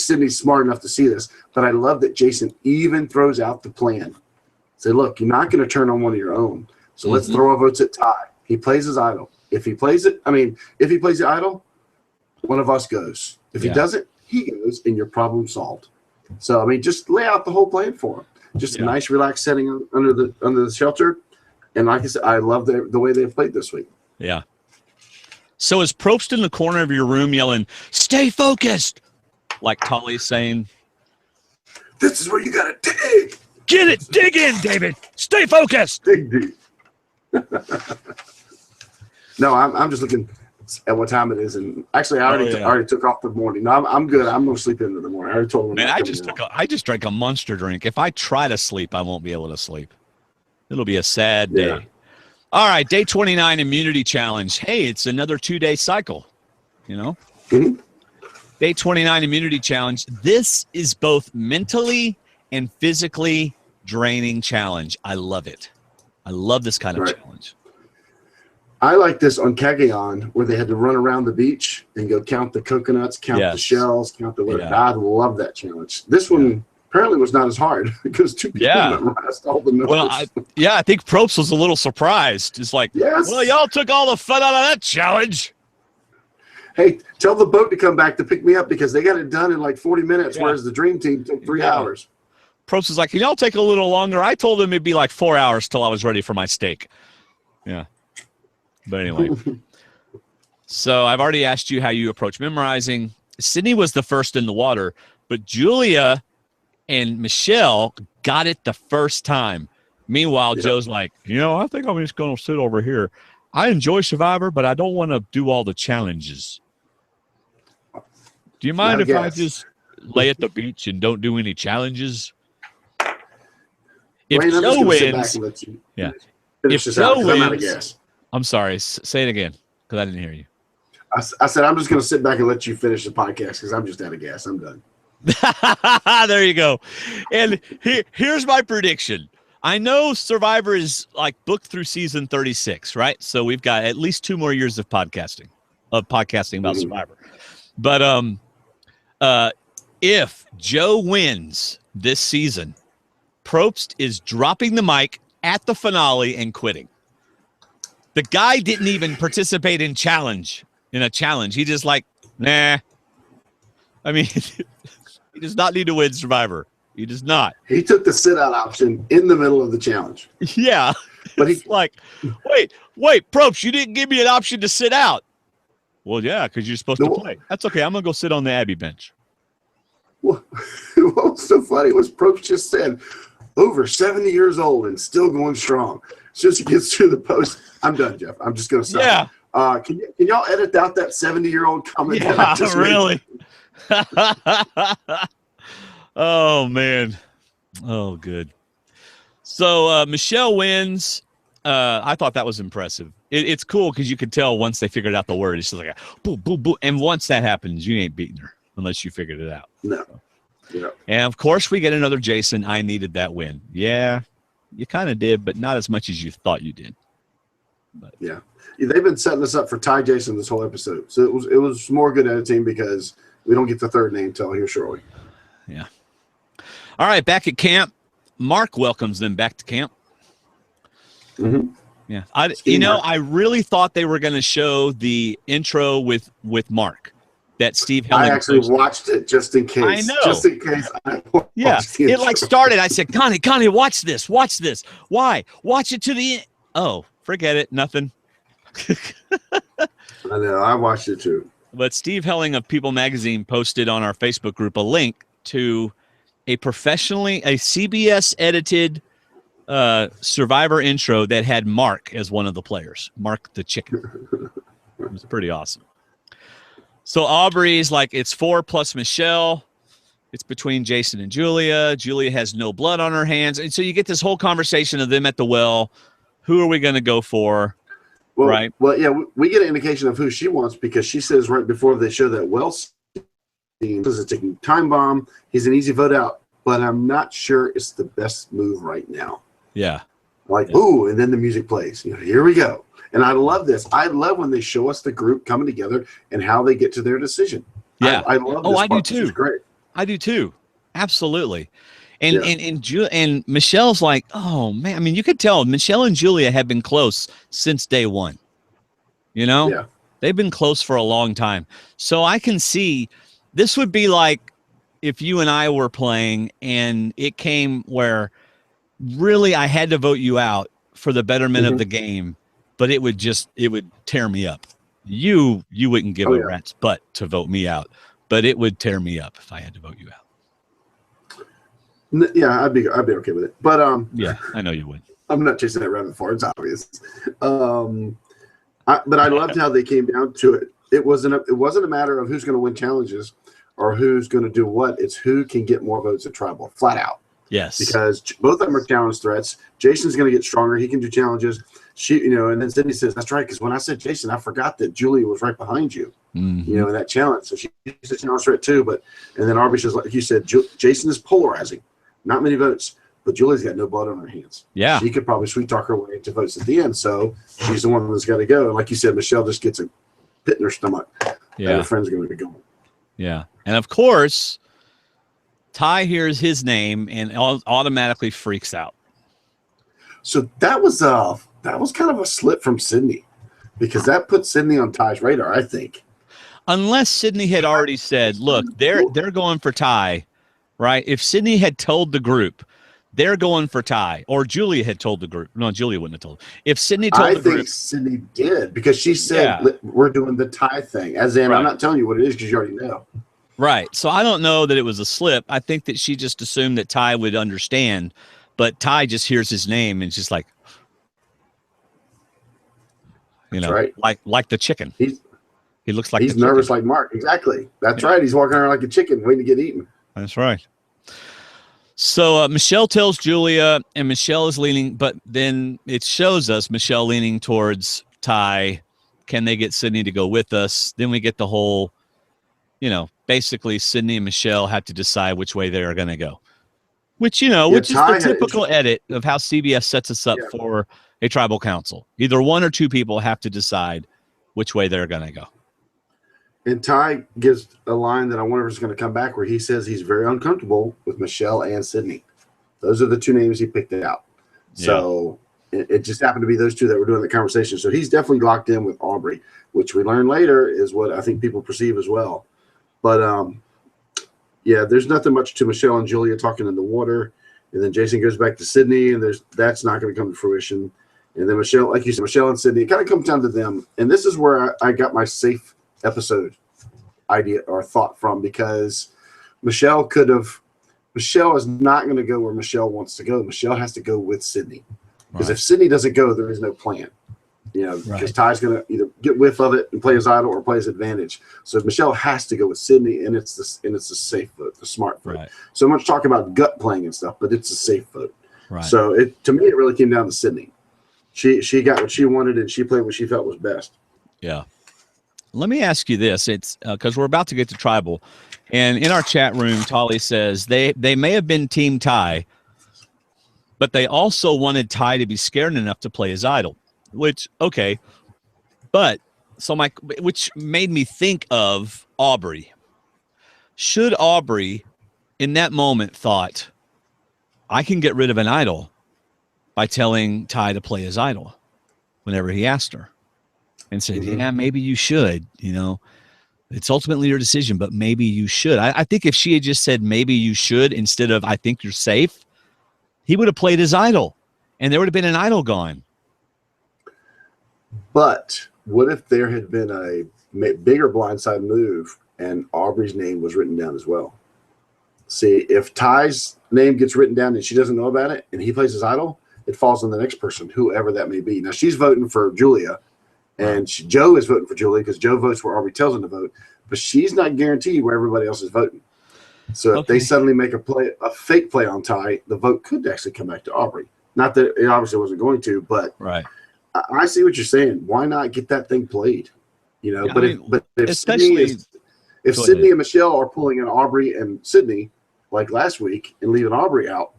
Speaker 2: Sydney's smart enough to see this, but I love that Jason even throws out the plan. Say, look, you're not going to turn on one of your own. So let's throw our votes at tie. He plays his idol. If he plays the idol, one of us goes. If he doesn't, he goes, and your problem solved. So just lay out the whole plan for him. Just a nice, relaxed setting under the shelter. And like I said, I love the way they've played this week.
Speaker 1: Yeah. So is Probst in the corner of your room yelling, "Stay focused," like Tolly's saying?
Speaker 2: This is where you got to dig.
Speaker 1: Get it, dig in, David. Stay focused.
Speaker 2: Dig deep. No, I'm just looking at what time it is, and actually, I already took off the morning. No, I'm good. I'm gonna sleep into the morning. I already told him.
Speaker 1: Man, I just drank a monster drink. If I try to sleep, I won't be able to sleep. It'll be a sad day.
Speaker 2: Yeah.
Speaker 1: All right, day 29 immunity challenge. Hey, it's another 2-day cycle. Day 29 immunity challenge. This is both mentally and physically draining challenge. I love it. I love this kind of challenge.
Speaker 2: I like this on Kaôh where they had to run around the beach and go count the coconuts, count the shells, count the whatever. I love that challenge. This one apparently was not as hard because two people memorized all the numbers.
Speaker 1: Well, I think Probst was a little surprised. It's like, well, y'all took all the fun out of that challenge.
Speaker 2: Hey, tell the boat to come back to pick me up because they got it done in like 40 minutes, whereas the Dream Team took 3 hours.
Speaker 1: Probst was like, can y'all take a little longer? I told him it'd be like 4 hours till I was ready for my steak. Yeah. But anyway. So I've already asked you how you approach memorizing. Sydney was the first in the water, but Julia and Michelle got it the first time. Meanwhile, Joe's like, I think I'm just going to sit over here. I enjoy Survivor, but I don't want to do all the challenges. Do you mind if I just lay at the beach and don't do any challenges? If Joe wins, if Joe wins, I'm sorry, say it again because I didn't hear you.
Speaker 2: I said I'm just going to sit back and let you finish the podcast because I'm just out of gas. I'm done.
Speaker 1: There you go. And here's my prediction. I know Survivor is like booked through season 36, right? So we've got at least 2 more years of podcasting about Survivor. But if Joe wins this season, Probst is dropping the mic at the finale and quitting. The guy didn't even participate in a challenge. He just like, nah. I mean, he does not need to win Survivor. He does not.
Speaker 2: He took the sit-out option in the middle of the challenge.
Speaker 1: Yeah. But he's like, wait, Probst, you didn't give me an option to sit out. Well, yeah, because you're supposed to play. That's okay. I'm going to go sit on the Abbey bench.
Speaker 2: What was so funny was Probst just said, over 70 years old and still going strong. As soon as he gets through the post, I'm done, Jeff. I'm just going to stop. Yeah. Can y'all edit out that 70-year-old comment?
Speaker 1: Yeah, really? Oh, man. Oh, good. So Michelle wins. I thought that was impressive. It's cool because you could tell once they figured out the word. It's just like, boom, boom, boom. And once that happens, you ain't beating her unless you figured it out.
Speaker 2: No. Yeah.
Speaker 1: And, of course, we get another Jason. I needed that win. Yeah, you kind of did, but not as much as you thought you did. But.
Speaker 2: Yeah. They've been setting us up for Ty Jason this whole episode. So it was more good editing because we don't get the third name till here shortly.
Speaker 1: Yeah. All right, back at camp. Mark welcomes them back to camp.
Speaker 2: Mm-hmm.
Speaker 1: Yeah. I really thought they were going to show the intro with Mark. That Steve Helling
Speaker 2: I actually watched it just in case.
Speaker 1: I know.
Speaker 2: Just in case.
Speaker 1: It like started. I said, Connie, watch this. Why? Watch it to the end. Oh, forget it. Nothing.
Speaker 2: I know. I watched it too.
Speaker 1: But Steve Helling of People Magazine posted on our Facebook group a link to a CBS edited Survivor intro that had Mark as one of the players. Mark the chicken. It was pretty awesome. So Aubrey's like, it's 4 plus Michelle. It's between Jason and Julia. Julia has no blood on her hands. And so you get this whole conversation of them at the well. Who are we going to go for?
Speaker 2: Well,
Speaker 1: right.
Speaker 2: Well, yeah, we get an indication of who she wants because she says right before they show that well scene, says it's a time bomb. He's an easy vote out, but I'm not sure it's the best move right now.
Speaker 1: Yeah.
Speaker 2: Like, ooh, and then the music plays. You know, here we go. And I love this. I love when they show us the group coming together and how they get to their decision.
Speaker 1: Yeah.
Speaker 2: I love this.
Speaker 1: I do too.
Speaker 2: This is great.
Speaker 1: I do too. Absolutely. And Michelle's like, oh man, I mean, you could tell Michelle and Julia have been close since day one. You know?
Speaker 2: Yeah.
Speaker 1: They've been close for a long time. So I can see this would be like if you and I were playing and it came where really I had to vote you out for the betterment of the game, but it would tear me up. You wouldn't give a rat's butt to vote me out, but it would tear me up if I had to vote you out.
Speaker 2: Yeah, I'd be okay with it. But
Speaker 1: yeah, I know you would.
Speaker 2: I'm not chasing that rabbit far. It's obvious. But I loved how they came down to it. It wasn't a matter of who's going to win challenges or who's going to do what. It's who can get more votes at tribal, flat out.
Speaker 1: Yes.
Speaker 2: Because both of them are challenge threats. Jason's going to get stronger. He can do challenges. And then Sydney says, "That's right." Because when I said Jason, I forgot that Julia was right behind you.
Speaker 1: Mm-hmm.
Speaker 2: In that challenge. So she's a challenge threat too. And then Aubrey says, like you said, Jason is polarizing. Not many votes, but Julia's got no blood on her hands.
Speaker 1: Yeah.
Speaker 2: She could probably sweet talk her way into votes at the end. So she's the one that's got to go. And like you said, Michelle just gets a pit in her stomach. Yeah. And her friend's going to be going.
Speaker 1: Yeah. And of course, Ty hears his name and automatically freaks out.
Speaker 2: So that was kind of a slip from Sydney because that put Sydney on Ty's radar, I think.
Speaker 1: Unless Sydney had already said, look, they're going for Ty. Right. If Sydney had told the group they're going for Ty, or Julia had told the group. No, Julia wouldn't have told. If Sydney told the group. I think
Speaker 2: Sydney did because she said, we're doing the Ty thing. As in, I'm not telling you what it is because you already know.
Speaker 1: Right. So I don't know that it was a slip. I think that she just assumed that Ty would understand. But Ty just hears his name and it's just like,
Speaker 2: right.
Speaker 1: like the chicken. He looks like
Speaker 2: he's nervous like Mark. Exactly. That's right. He's walking around like a chicken waiting to get eaten.
Speaker 1: That's right. So Michelle tells Julia, and Michelle is leaning, but then it shows us Michelle leaning towards Ty. Can they get Sydney to go with us? Then we get the whole, basically Sydney and Michelle have to decide which way they are going to go. Which is the typical edit of how CBS sets us up for a tribal council. Either one or two people have to decide which way they're going to go.
Speaker 2: And Ty gives a line that I wonder if it's going to come back where he says he's very uncomfortable with Michelle and Sydney. Those are the two names he picked out. Yeah. So it just happened to be those two that were doing the conversation. So he's definitely locked in with Aubrey, which we learn later is what I think people perceive as well. But, there's nothing much to Michelle and Julia talking in the water. And then Jason goes back to Sydney, and that's not going to come to fruition. And then Michelle, like you said, Michelle and Sydney, it kind of comes down to them. And this is where I got my safe episode idea or thought from, because Michelle is not going to go where Michelle wants to go. Michelle has to go with Sydney, because if Sydney doesn't go, there is no plan, because Ty's going to either get whiff of it and play his idol or play his advantage. So Michelle has to go with Sydney, and it's the safe vote, the smart vote. So much talk about gut playing and stuff, but it's a safe vote. So to me, it really came down to Sydney. She got what she wanted, and she played what she felt was best.
Speaker 1: Yeah. Let me ask you this. It's because we're about to get to tribal. And in our chat room, Tolly says they may have been Team Ty, but they also wanted Ty to be scared enough to play his idol, which which made me think of Aubrey. Should Aubrey in that moment thought, I can get rid of an idol by telling Ty to play his idol whenever he asked her? And said, yeah, maybe you should, it's ultimately your decision, but maybe you should. I think if she had just said, maybe you should, instead of, I think you're safe, he would have played his idol and there would have been an idol gone.
Speaker 2: But what if there had been a bigger blindside move and Aubrey's name was written down as well? See, if Ty's name gets written down and she doesn't know about it and he plays his idol, it falls on the next person, whoever that may be. Now she's voting for Julia. And Joe is voting for Julie because Joe votes where Aubrey tells him to vote. but she's not guaranteed where everybody else is voting. So if they suddenly make a fake play on Ty, the vote could actually come back to Aubrey. Not that it obviously wasn't going to, but I see what you're saying. Why not get that thing played? You know, if Sydney and Michelle are pulling in Aubrey and Sydney like last week and leaving Aubrey out,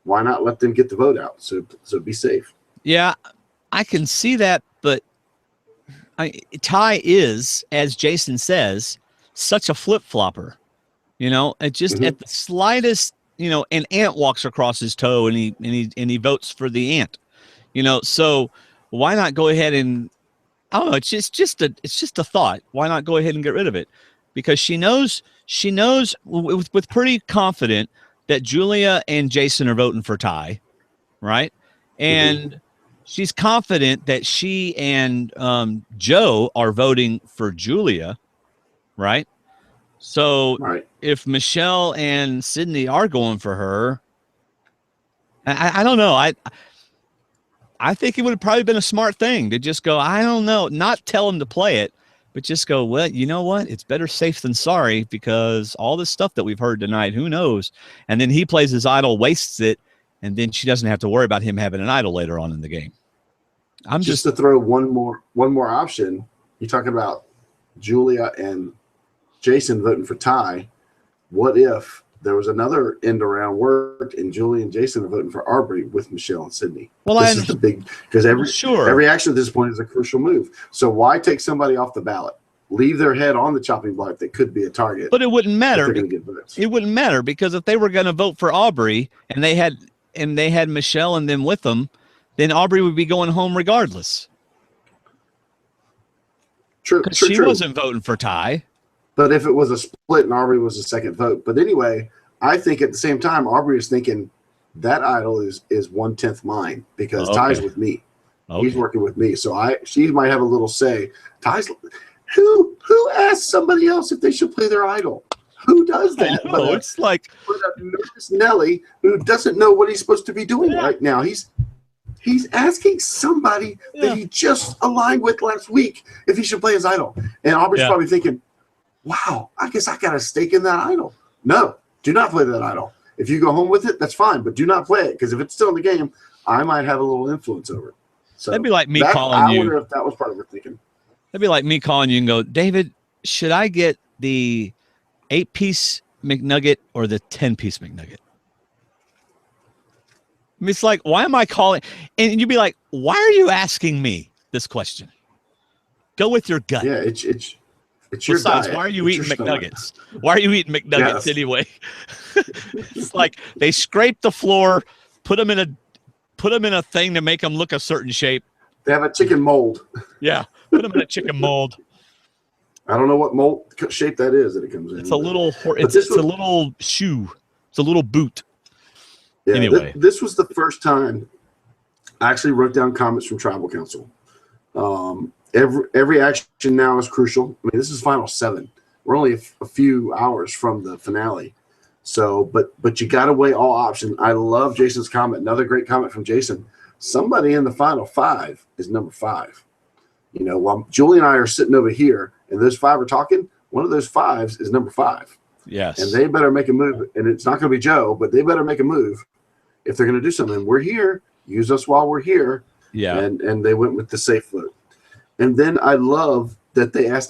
Speaker 2: why not let them get the vote out? So be safe.
Speaker 1: Yeah, I can see that, but Ty is, as Jason says, such a flip-flopper. You know, it just at the slightest, you know, an ant walks across his toe and he votes for the ant. You know, so why not go ahead and I don't know, it's just a thought. Why not go ahead and get rid of it? Because she knows with pretty confident that Julia and Jason are voting for Ty, right? And she's confident that she and Joe are voting for Julia, right? So if Michelle and Sydney are going for her, I don't know. I think it would have probably been a smart thing to just go, I don't know, not tell him to play it, but just go, well, you know what? It's better safe than sorry, because all this stuff that we've heard tonight, who knows? And then he plays his idol, wastes it, and then she doesn't have to worry about him having an idol later on in the game. I'm just
Speaker 2: to throw one more option. You're talking about Julia and Jason voting for Ty. What if there was another end around worked and Julie and Jason are voting for Aubrey with Michelle and Sydney?
Speaker 1: Well,
Speaker 2: this is the big, because every action at this point is a crucial move. So why take somebody off the ballot? Leave their head on the chopping block that could be a target.
Speaker 1: But it wouldn't matter. It wouldn't matter, because if they were going to vote for Aubrey and they had Michelle and them with them, then Aubrey would be going home regardless.
Speaker 2: True.
Speaker 1: She wasn't voting for Ty.
Speaker 2: But if it was a split and Aubrey was a second vote. But anyway, I think at the same time, Aubrey is thinking that idol is 1/10 mine, because Ty's with me. He's working with me. So she might have a little say. Ty's who asked somebody else if they should play their idol? Who does that?
Speaker 1: But it's like
Speaker 2: a nervous Nelly who doesn't know what he's supposed to be doing right now. He's asking somebody that he just aligned with last week if he should play his idol. And Aubrey's probably thinking, wow, I guess I got a stake in that idol. No, do not play that idol. If you go home with it, that's fine, but do not play it, because if it's still in the game, I might have a little influence over it. So
Speaker 1: that'd be like me calling you.
Speaker 2: I wonder if that was part of her thinking.
Speaker 1: That'd be like me calling you and go, David, should I get the 8-piece McNugget or the 10-piece McNugget? I mean, it's like, why am I calling? And you'd be like, why are you asking me this question? Go with your gut.
Speaker 2: Yeah, it's your diet.
Speaker 1: Why are you eating McNuggets? Why are you eating McNuggets anyway? It's like they scrape the floor, put them in a thing to make them look a certain shape.
Speaker 2: They have a chicken mold.
Speaker 1: Yeah, put them in a chicken mold.
Speaker 2: I don't know what mold shape that is that it comes in.
Speaker 1: It's a little. It's a little shoe. It's a little boot.
Speaker 2: Yeah,
Speaker 1: anyway,
Speaker 2: this was the first time I actually wrote down comments from Tribal Council. Every action now is crucial. I mean, this is Final 7. We're only a few hours from the finale. So, but you got to weigh all options. I love Jason's comment. Another great comment from Jason. Somebody in the Final 5 is number 5. You know, while Julie and I are sitting over here and those 5 are talking, one of those 5s is number 5.
Speaker 1: Yes.
Speaker 2: And they better make a move. And it's not going to be Joe, but they better make a move if they're going to do something. We're here. Use us while we're here.
Speaker 1: Yeah.
Speaker 2: And they went with the safe vote. And then I love that they asked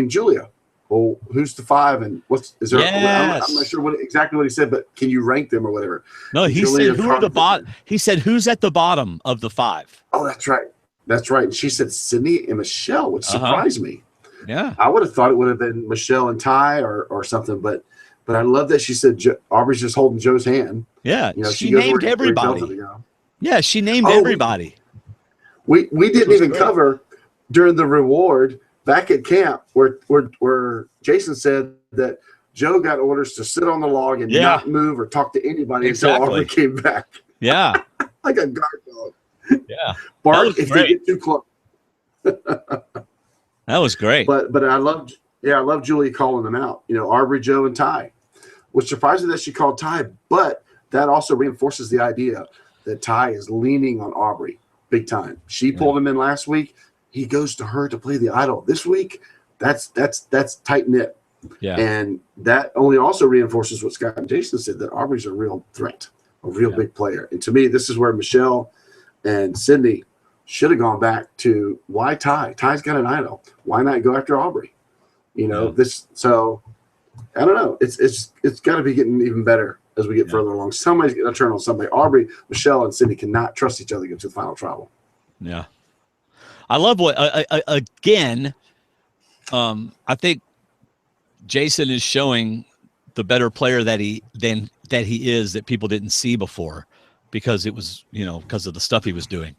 Speaker 2: Julia, well, who's the 5 and is there?
Speaker 1: Yes.
Speaker 2: I'm not sure exactly what he said, but can you rank them or whatever?
Speaker 1: No, he said who are the bottom. He said who's at the bottom of the 5.
Speaker 2: Oh, that's right. That's right. And she said Sydney and Michelle, which surprised me.
Speaker 1: Yeah,
Speaker 2: I would have thought it would have been Michelle and Ty or something, but I love that she said Aubrey's just holding Joe's hand.
Speaker 1: Yeah, you know, she named everybody. Yeah, she named everybody.
Speaker 2: We didn't even cover during the reward back at camp where Jason said that Joe got orders to sit on the log and not move or talk to anybody until Aubrey came back.
Speaker 1: Yeah.
Speaker 2: Like a guard dog.
Speaker 1: Yeah.
Speaker 2: Bark if they get too close.
Speaker 1: That was great.
Speaker 2: But I loved Julie calling them out. You know, Aubrey, Joe, and Ty. Which surprising that she called Ty, but that also reinforces the idea that Ty is leaning on Aubrey big time. She pulled him in last week. He goes to her to play the idol. This week, That's tight knit.
Speaker 1: Yeah.
Speaker 2: And that only also reinforces what Scott and Jason said, that Aubrey's a real threat, a real big player. And to me, this is where Michelle and Sydney should have gone back to why Ty? Ty's got an idol. Why not go after Aubrey? So I don't know. It's got to be getting even better as we get further along. Somebody's going to turn on somebody. Aubrey, Michelle, and Sydney cannot trust each other to get to the final tribal.
Speaker 1: Yeah. I love what, again, I think Jason is showing the better player that he is that people didn't see before, because it was, because of the stuff he was doing.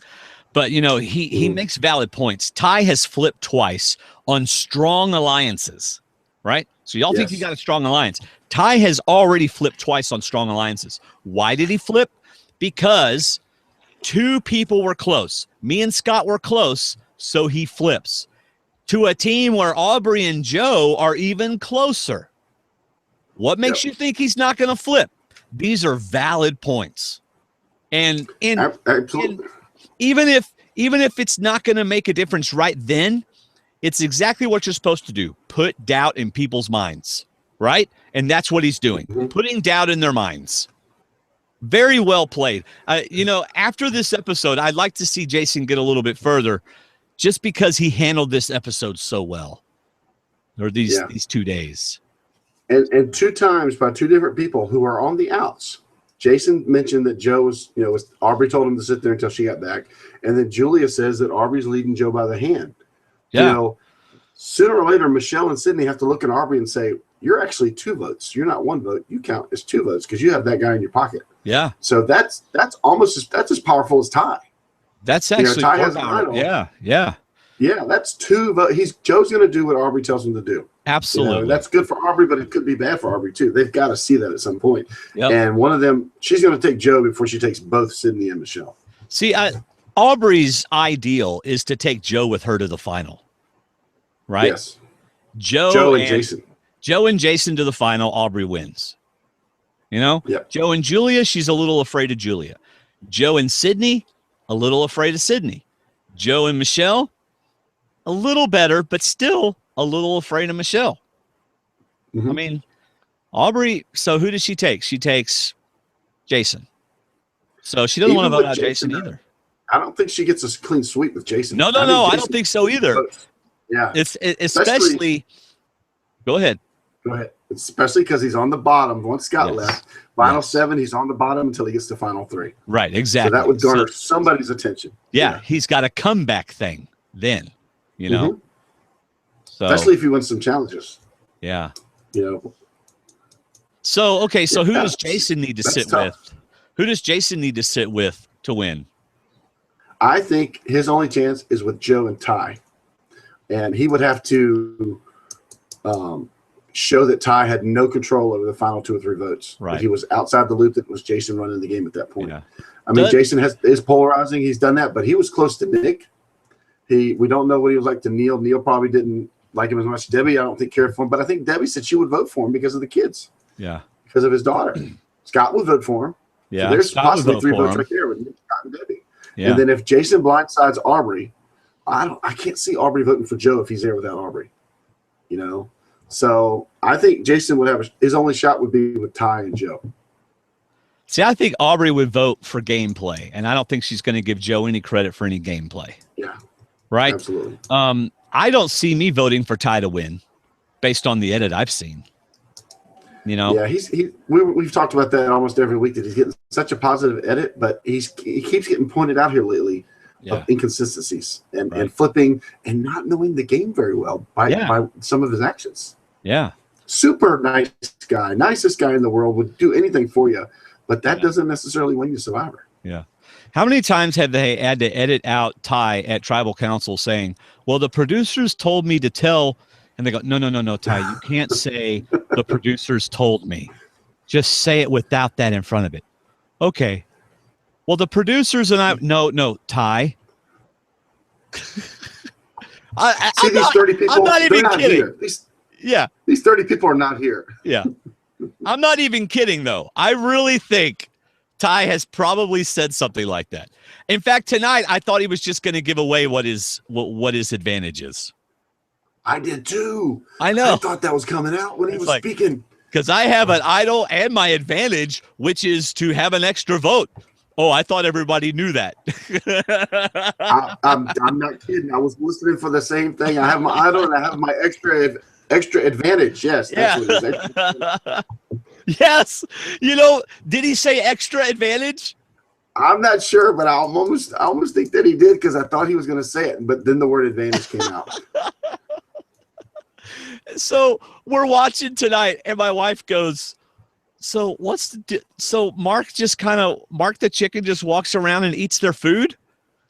Speaker 1: But, he makes valid points. Ty has flipped twice on strong alliances, right? So y'all think he got a strong alliance. Ty has already flipped twice on strong alliances. Why did he flip? Because two people were close. Me and Scott were close, so he flips. To a team where Aubrey and Joe are even closer. What makes you think he's not going to flip? These are valid points. And even if it's not going to make a difference right then, it's exactly what you're supposed to do. Put doubt in people's minds, right? And that's what he's doing, putting doubt in their minds. Very well played. After this episode, I'd like to see Jason get a little bit further, just because he handled this episode so well, or these 2 days.
Speaker 2: And 2 times by 2 different people who are on the outs. Jason mentioned that Joe was Aubrey told him to sit there until she got back. And then Julia says that Aubrey's leading Joe by the hand.
Speaker 1: Yeah.
Speaker 2: Sooner or later, Michelle and Sydney have to look at Aubrey and say, you're actually 2 votes. You're not 1 vote. You count as 2 votes because you have that guy in your pocket.
Speaker 1: Yeah.
Speaker 2: So that's as powerful as Ty.
Speaker 1: That's actually
Speaker 2: Ty has an idol.
Speaker 1: Yeah.
Speaker 2: Yeah, that's 2 votes. Joe's going to do what Aubrey tells him to do.
Speaker 1: Absolutely.
Speaker 2: That's good for Aubrey, but it could be bad for Aubrey too. They've got to see that at some point.
Speaker 1: Yep.
Speaker 2: And one of them, she's going to take Joe before she takes both Sydney and Michelle.
Speaker 1: See, Aubrey's ideal is to take Joe with her to the final, right?
Speaker 2: Yes.
Speaker 1: Joe
Speaker 2: and Jason.
Speaker 1: Joe and Jason to the final. Aubrey wins.
Speaker 2: Yep.
Speaker 1: Joe and Julia, she's a little afraid of Julia. Joe and Sydney, a little afraid of Sydney. Joe and Michelle, a little better, but still a little afraid of Michelle. I mean, Aubrey, so who does she take? She takes Jason. So she doesn't want to vote out Jason either.
Speaker 2: I don't think she gets a clean sweep with Jason.
Speaker 1: No, I don't think so either.
Speaker 2: Yeah.
Speaker 1: It's especially go ahead.
Speaker 2: Go ahead. Especially because he's on the bottom. Once Scott left, final 7, he's on the bottom until he gets to final 3.
Speaker 1: Right, exactly.
Speaker 2: So that would garner somebody's attention.
Speaker 1: Yeah, he's got a comeback thing then, So,
Speaker 2: especially if he wins some challenges.
Speaker 1: Yeah.
Speaker 2: So
Speaker 1: who does Jason need to sit with? Who does Jason need to sit with to win?
Speaker 2: I think his only chance is with Joe and Ty. And he would have to show that Ty had no control over the final 2 or 3 votes.
Speaker 1: Right.
Speaker 2: That he was outside the loop, that was Jason running the game at that point.
Speaker 1: Yeah.
Speaker 2: I mean, Jason is polarizing. He's done that, but he was close to Nick. We don't know what he was like to Neil. Neil probably didn't like him as much. Debbie, I don't think cared for him, but I think Debbie said she would vote for him because of the kids.
Speaker 1: Yeah.
Speaker 2: Because of his daughter. Scott would vote for him.
Speaker 1: Yeah.
Speaker 2: So there's
Speaker 1: Scott
Speaker 2: possibly 3 votes right there with Scott and Debbie.
Speaker 1: Yeah.
Speaker 2: And then if Jason blindsides Aubrey, I can't see Aubrey voting for Joe if he's there without Aubrey. So I think Jason would have his only shot would be with Ty and Joe.
Speaker 1: See, I think Aubrey would vote for gameplay, and I don't think she's going to give Joe any credit for any gameplay.
Speaker 2: Yeah.
Speaker 1: Right?
Speaker 2: Absolutely.
Speaker 1: I don't see me voting for Ty to win based on the edit I've seen.
Speaker 2: Yeah, we've talked about that almost every week, that he's getting such a positive edit, but he keeps getting pointed out here lately of inconsistencies and flipping and not knowing the game very well by some of his actions.
Speaker 1: Yeah.
Speaker 2: Super nice guy, nicest guy in the world, would do anything for you, but that doesn't necessarily win you Survivor.
Speaker 1: Yeah. How many times have they had to edit out Ty at Tribal Council saying, well, the producers told me to tell, and they go, no, Ty, you can't say the producers told me. Just say it without that in front of it. Okay. Well, the producers and I, no, Ty.
Speaker 2: These 30 people,
Speaker 1: I'm not even kidding.
Speaker 2: These 30 people are not here.
Speaker 1: Yeah. I'm not even kidding, though. I really think Ty has probably said something like that. In fact, tonight, I thought he was just going to give away what his advantage is.
Speaker 2: I did too.
Speaker 1: I know.
Speaker 2: I thought that was coming out when he was speaking.
Speaker 1: Because I have an idol and my advantage, which is to have an extra vote. Oh, I thought everybody knew that.
Speaker 2: I'm not kidding. I was listening for the same thing. I have my idol and I have my extra advantage. Yes, that's what it is.
Speaker 1: Yes. You know, did he say extra advantage?
Speaker 2: I'm not sure, but I almost think that he did because I thought he was going to say it, but then the word advantage came out.
Speaker 1: So we're watching tonight, and my wife goes, "So what's so Mark the chicken just walks around and eats their food?"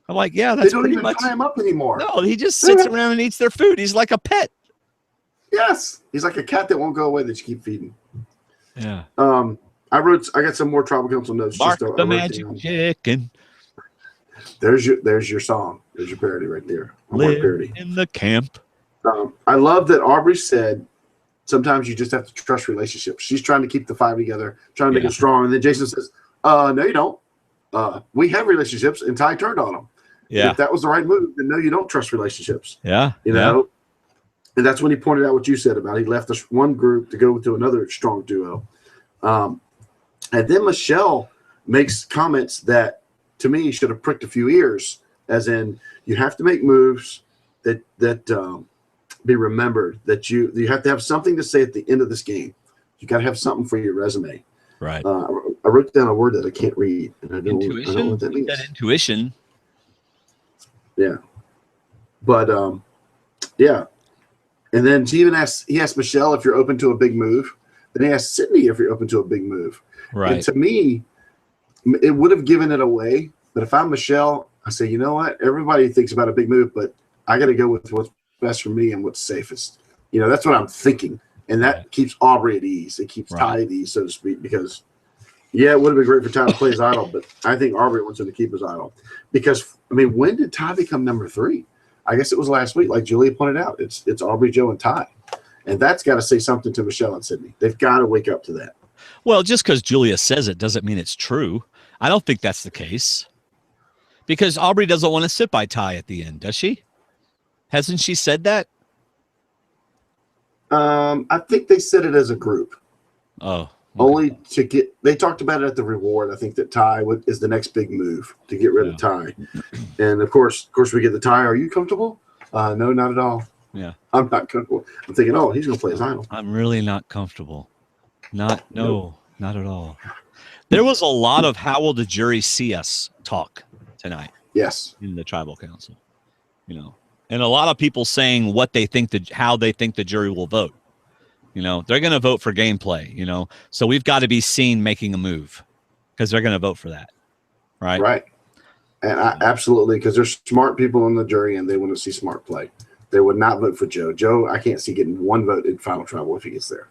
Speaker 1: I'm like, "Yeah, that's
Speaker 2: they don't
Speaker 1: pretty
Speaker 2: even
Speaker 1: much
Speaker 2: tie him up anymore.
Speaker 1: No, he just sits around and eats their food. He's like a pet.
Speaker 2: Yes, he's like a cat that won't go away that you keep feeding."
Speaker 1: Yeah.
Speaker 2: I got some more tribal council notes.
Speaker 1: Mark the magic chicken.
Speaker 2: There's your song. There's your parody right there.
Speaker 1: Live
Speaker 2: parody
Speaker 1: in the camp.
Speaker 2: I love that Aubrey said sometimes you just have to trust relationships. She's trying to keep the five together, trying to make it strong. And then Jason says, no, you don't. We have relationships, and Ty turned on them.
Speaker 1: Yeah.
Speaker 2: If that was the right move, then no, you don't trust relationships.
Speaker 1: Yeah.
Speaker 2: You know? And that's when he pointed out what you said about he left this one group to go to another strong duo. And then Michelle makes comments that, to me, should have pricked a few ears, as in you have to make moves that be remembered, that you have to have something to say at the end of this game. You got to have something for your resume.
Speaker 1: Right.
Speaker 2: I wrote down a word that I can't read. And I don't know what that means.
Speaker 1: That intuition.
Speaker 2: Yeah. But, yeah. And then he asked Michelle if you're open to a big move. Then he asked Sydney if you're open to a big move.
Speaker 1: Right.
Speaker 2: And to me, it would have given it away. But if I'm Michelle, I say, you know what? Everybody thinks about a big move, but I got to go with what's best for me and what's safest. You know, that's what I'm thinking. And that keeps Aubrey at ease. It keeps Ty at ease, so to speak, because, yeah, it would have been great for Ty to play his idol, but I think Aubrey wants him to keep his idol. Because, I mean, when did Ty become number 3? I guess it was last week, like Julia pointed out. It's Aubrey, Joe, and Ty. And that's got to say something to Michelle and Sydney. They've got to wake up to that.
Speaker 1: Well, just because Julia says it doesn't mean it's true. I don't think that's the case. Because Aubrey doesn't want to sit by Ty at the end, does she? Hasn't she said that?
Speaker 2: I think they said it as a group.
Speaker 1: Oh. Okay.
Speaker 2: Only to get – they talked about it at the reward. I think that Ty is the next big move to get rid of Ty. And, of course, we get the Ty. Are you comfortable? No, not at all.
Speaker 1: Yeah.
Speaker 2: I'm not comfortable. I'm thinking, oh, he's going to play his idol.
Speaker 1: I'm really not comfortable. Not at all. There was a lot of how will the jury see us talk tonight.
Speaker 2: Yes.
Speaker 1: In the tribal council, you know, and a lot of people saying what they think how they think the jury will vote. You know, they're going to vote for gameplay, you know, so we've got to be seen making a move because they're going to vote for that. Right.
Speaker 2: Right. And absolutely, because there's smart people in the jury and they want to see smart play. They would not vote for Joe. Joe, I can't see getting one vote in final tribal if he gets there.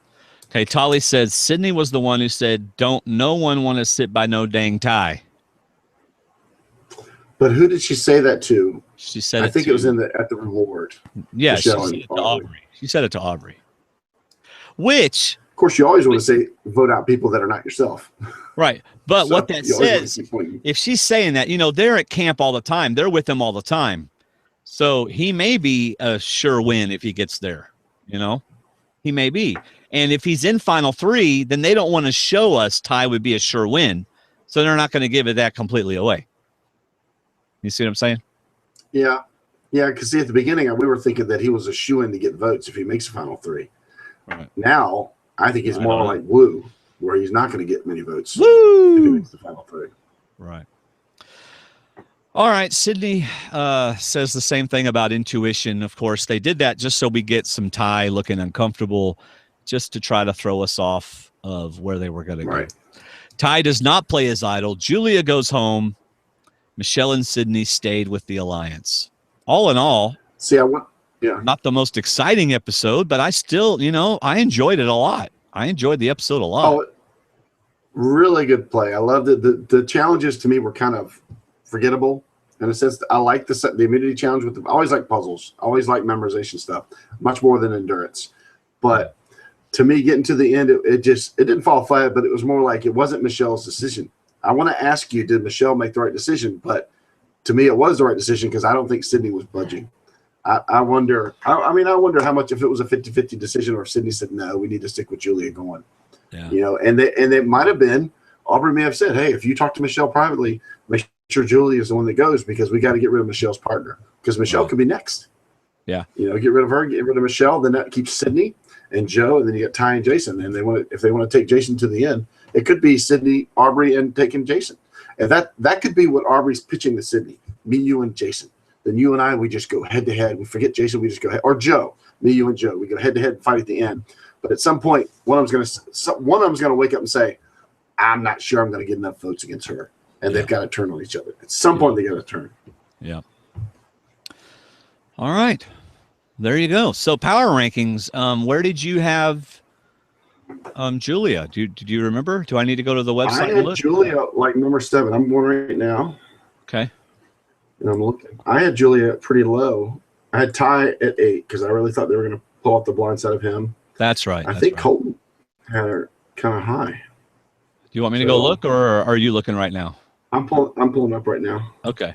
Speaker 1: Okay, Tolly says Sydney was the one who said, "Don't no one want to sit by no dang Ty."
Speaker 2: But who did she say that to?
Speaker 1: She said
Speaker 2: I think it was at the reward.
Speaker 1: Yeah, she said it to Aubrey. She said it to Aubrey. Which,
Speaker 2: of course, you always want to say vote out people that are not yourself.
Speaker 1: Right. But so what that says, if she's saying that, you know, they're at camp all the time. They're with him all the time. So he may be a sure win if he gets there. You know, he may be. And if he's in final 3, then they don't want to show us Ty would be a sure win. So they're not going to give it that completely away. You see what I'm saying?
Speaker 2: Yeah. Yeah, because see, at the beginning, we were thinking that he was a shoo-in to get votes if he makes the final 3. Right. Now, I think he's more like Woo, where he's not going to get many votes if he makes the final 3.
Speaker 1: Right. All right. Sydney says the same thing about intuition. Of course, they did that just so we get some Ty looking uncomfortable, just to try to throw us off of where they were going to go. Ty does not play his idol. Julia goes home. Michelle and Sydney stayed with the alliance. All in all, not the most exciting episode, but I still, you know, I enjoyed it a lot. I enjoyed the episode a lot.
Speaker 2: Oh, really good play. I loved it. The challenges to me were kind of forgettable in a sense. I like the immunity challenge with them. I always like puzzles. I always like memorization stuff, much more than endurance. But to me, getting to the end, it didn't fall flat, but it was more like it wasn't Michelle's decision. I want to ask you, did Michelle make the right decision? But to me, it was the right decision because I don't think Sydney was budging. I wonder. I mean, I wonder how much if it was a 50-50 decision, or if Sydney said no, we need to stick with Julia going.
Speaker 1: Yeah.
Speaker 2: You know, and it might have been Aubrey may have said, hey, if you talk to Michelle privately, make sure Julia is the one that goes, because we got to get rid of Michelle's partner, because Michelle could be next.
Speaker 1: Yeah.
Speaker 2: You know, get rid of her, get rid of Michelle, then that keeps Sydney and Joe, and then you get Ty and Jason. And if they want to take Jason to the end, it could be Sydney, Aubrey, and taking Jason. And that could be what Aubrey's pitching to Sydney. Me, you, and Jason. Then you and I, we just go head to head. We forget Jason, we just go head, or Joe. Me, you, and Joe. We go head to head and fight at the end. But at some point, one of them's gonna wake up and say, I'm not sure I'm gonna get enough votes against her. And they've got to turn on each other. At some point, they got to turn.
Speaker 1: Yeah. All right. There you go. So power rankings. Where did you have Julia? Did you remember? Do I need to go to the website?
Speaker 2: I had Julia like number 7. I'm going right now.
Speaker 1: Okay.
Speaker 2: And I'm looking. I had Julia pretty low. I had Ty at 8 because I really thought they were going to pull off the blind side of him.
Speaker 1: That's right.
Speaker 2: I think Colton had her kind of high.
Speaker 1: Do you want me to go look, or are you looking right now?
Speaker 2: I'm pulling up right now.
Speaker 1: Okay.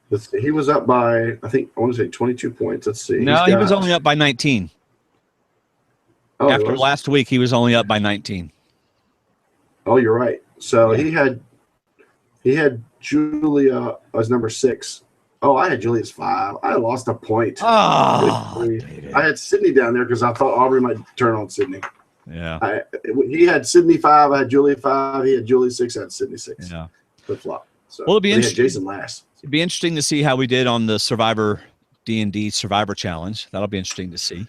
Speaker 2: Let's see. He was up by, I want to say 22 points. Let's see.
Speaker 1: No, he was only up by 19.
Speaker 2: Oh,
Speaker 1: after last week, he was only up by 19.
Speaker 2: Oh, you're right. So he had Julia as number 6. Oh, I had Julia as 5. I lost a point.
Speaker 1: Oh,
Speaker 2: I had Sydney down there because I thought Aubrey might turn on Sydney.
Speaker 1: Yeah.
Speaker 2: He had Sydney 5. I had Julia 5. He had Julia 6. I had Sydney 6.
Speaker 1: Yeah.
Speaker 2: Flip flop. So
Speaker 1: well, it'd be interesting.
Speaker 2: Jason last.
Speaker 1: It'd be interesting to see how we did on the Survivor D&D Survivor Challenge. That'll be interesting to see.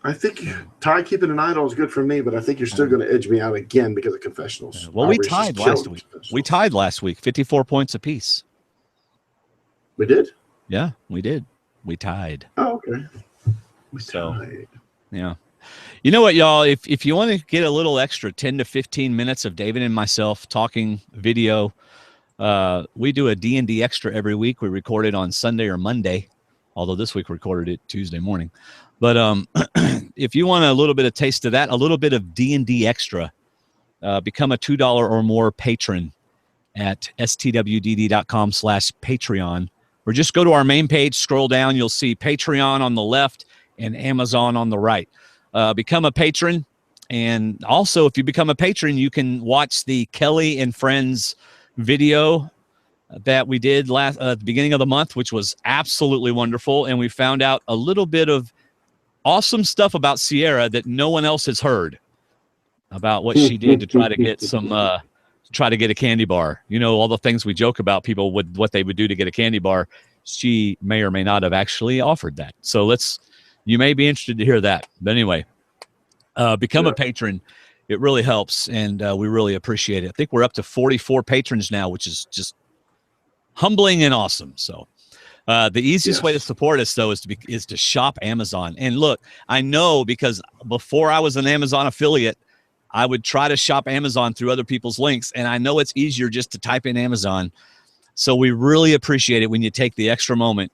Speaker 2: I think Ty keeping an idol is good for me, but I think you're still going to edge me out again because of confessionals.
Speaker 1: Yeah. Well, we tied last week. We tied last week, 54 points apiece.
Speaker 2: We did?
Speaker 1: Yeah, we did. We tied.
Speaker 2: Oh, okay. We tied.
Speaker 1: Yeah. You know what, y'all? If you want to get a little extra 10 to 15 minutes of David and myself talking video, we do a D&D extra every week. We record it on Sunday or Monday, although this week we recorded it Tuesday morning. But if you want a little bit of taste of that, a little bit of D&D extra, become a $2 or more patron at stwdd.com/Patreon. Or just go to our main page, scroll down, you'll see Patreon on the left and Amazon on the right. Become a patron. And also, if you become a patron, you can watch the Kelly and Friends video that we did at the beginning of the month, which was absolutely wonderful. And we found out a little bit of awesome stuff about Sierra that no one else has heard about what she did to try to get try to get a candy bar. You know, all the things we joke about people would what they would do to get a candy bar. She may or may not have actually offered that. So you may be interested to hear that. But anyway, become a patron. It really helps, and we really appreciate it. I think we're up to 44 patrons now, which is just humbling and awesome. So the easiest way to support us, though, is to shop Amazon. And look, I know because before I was an Amazon affiliate, I would try to shop Amazon through other people's links, and I know it's easier just to type in Amazon. So we really appreciate it when you take the extra moment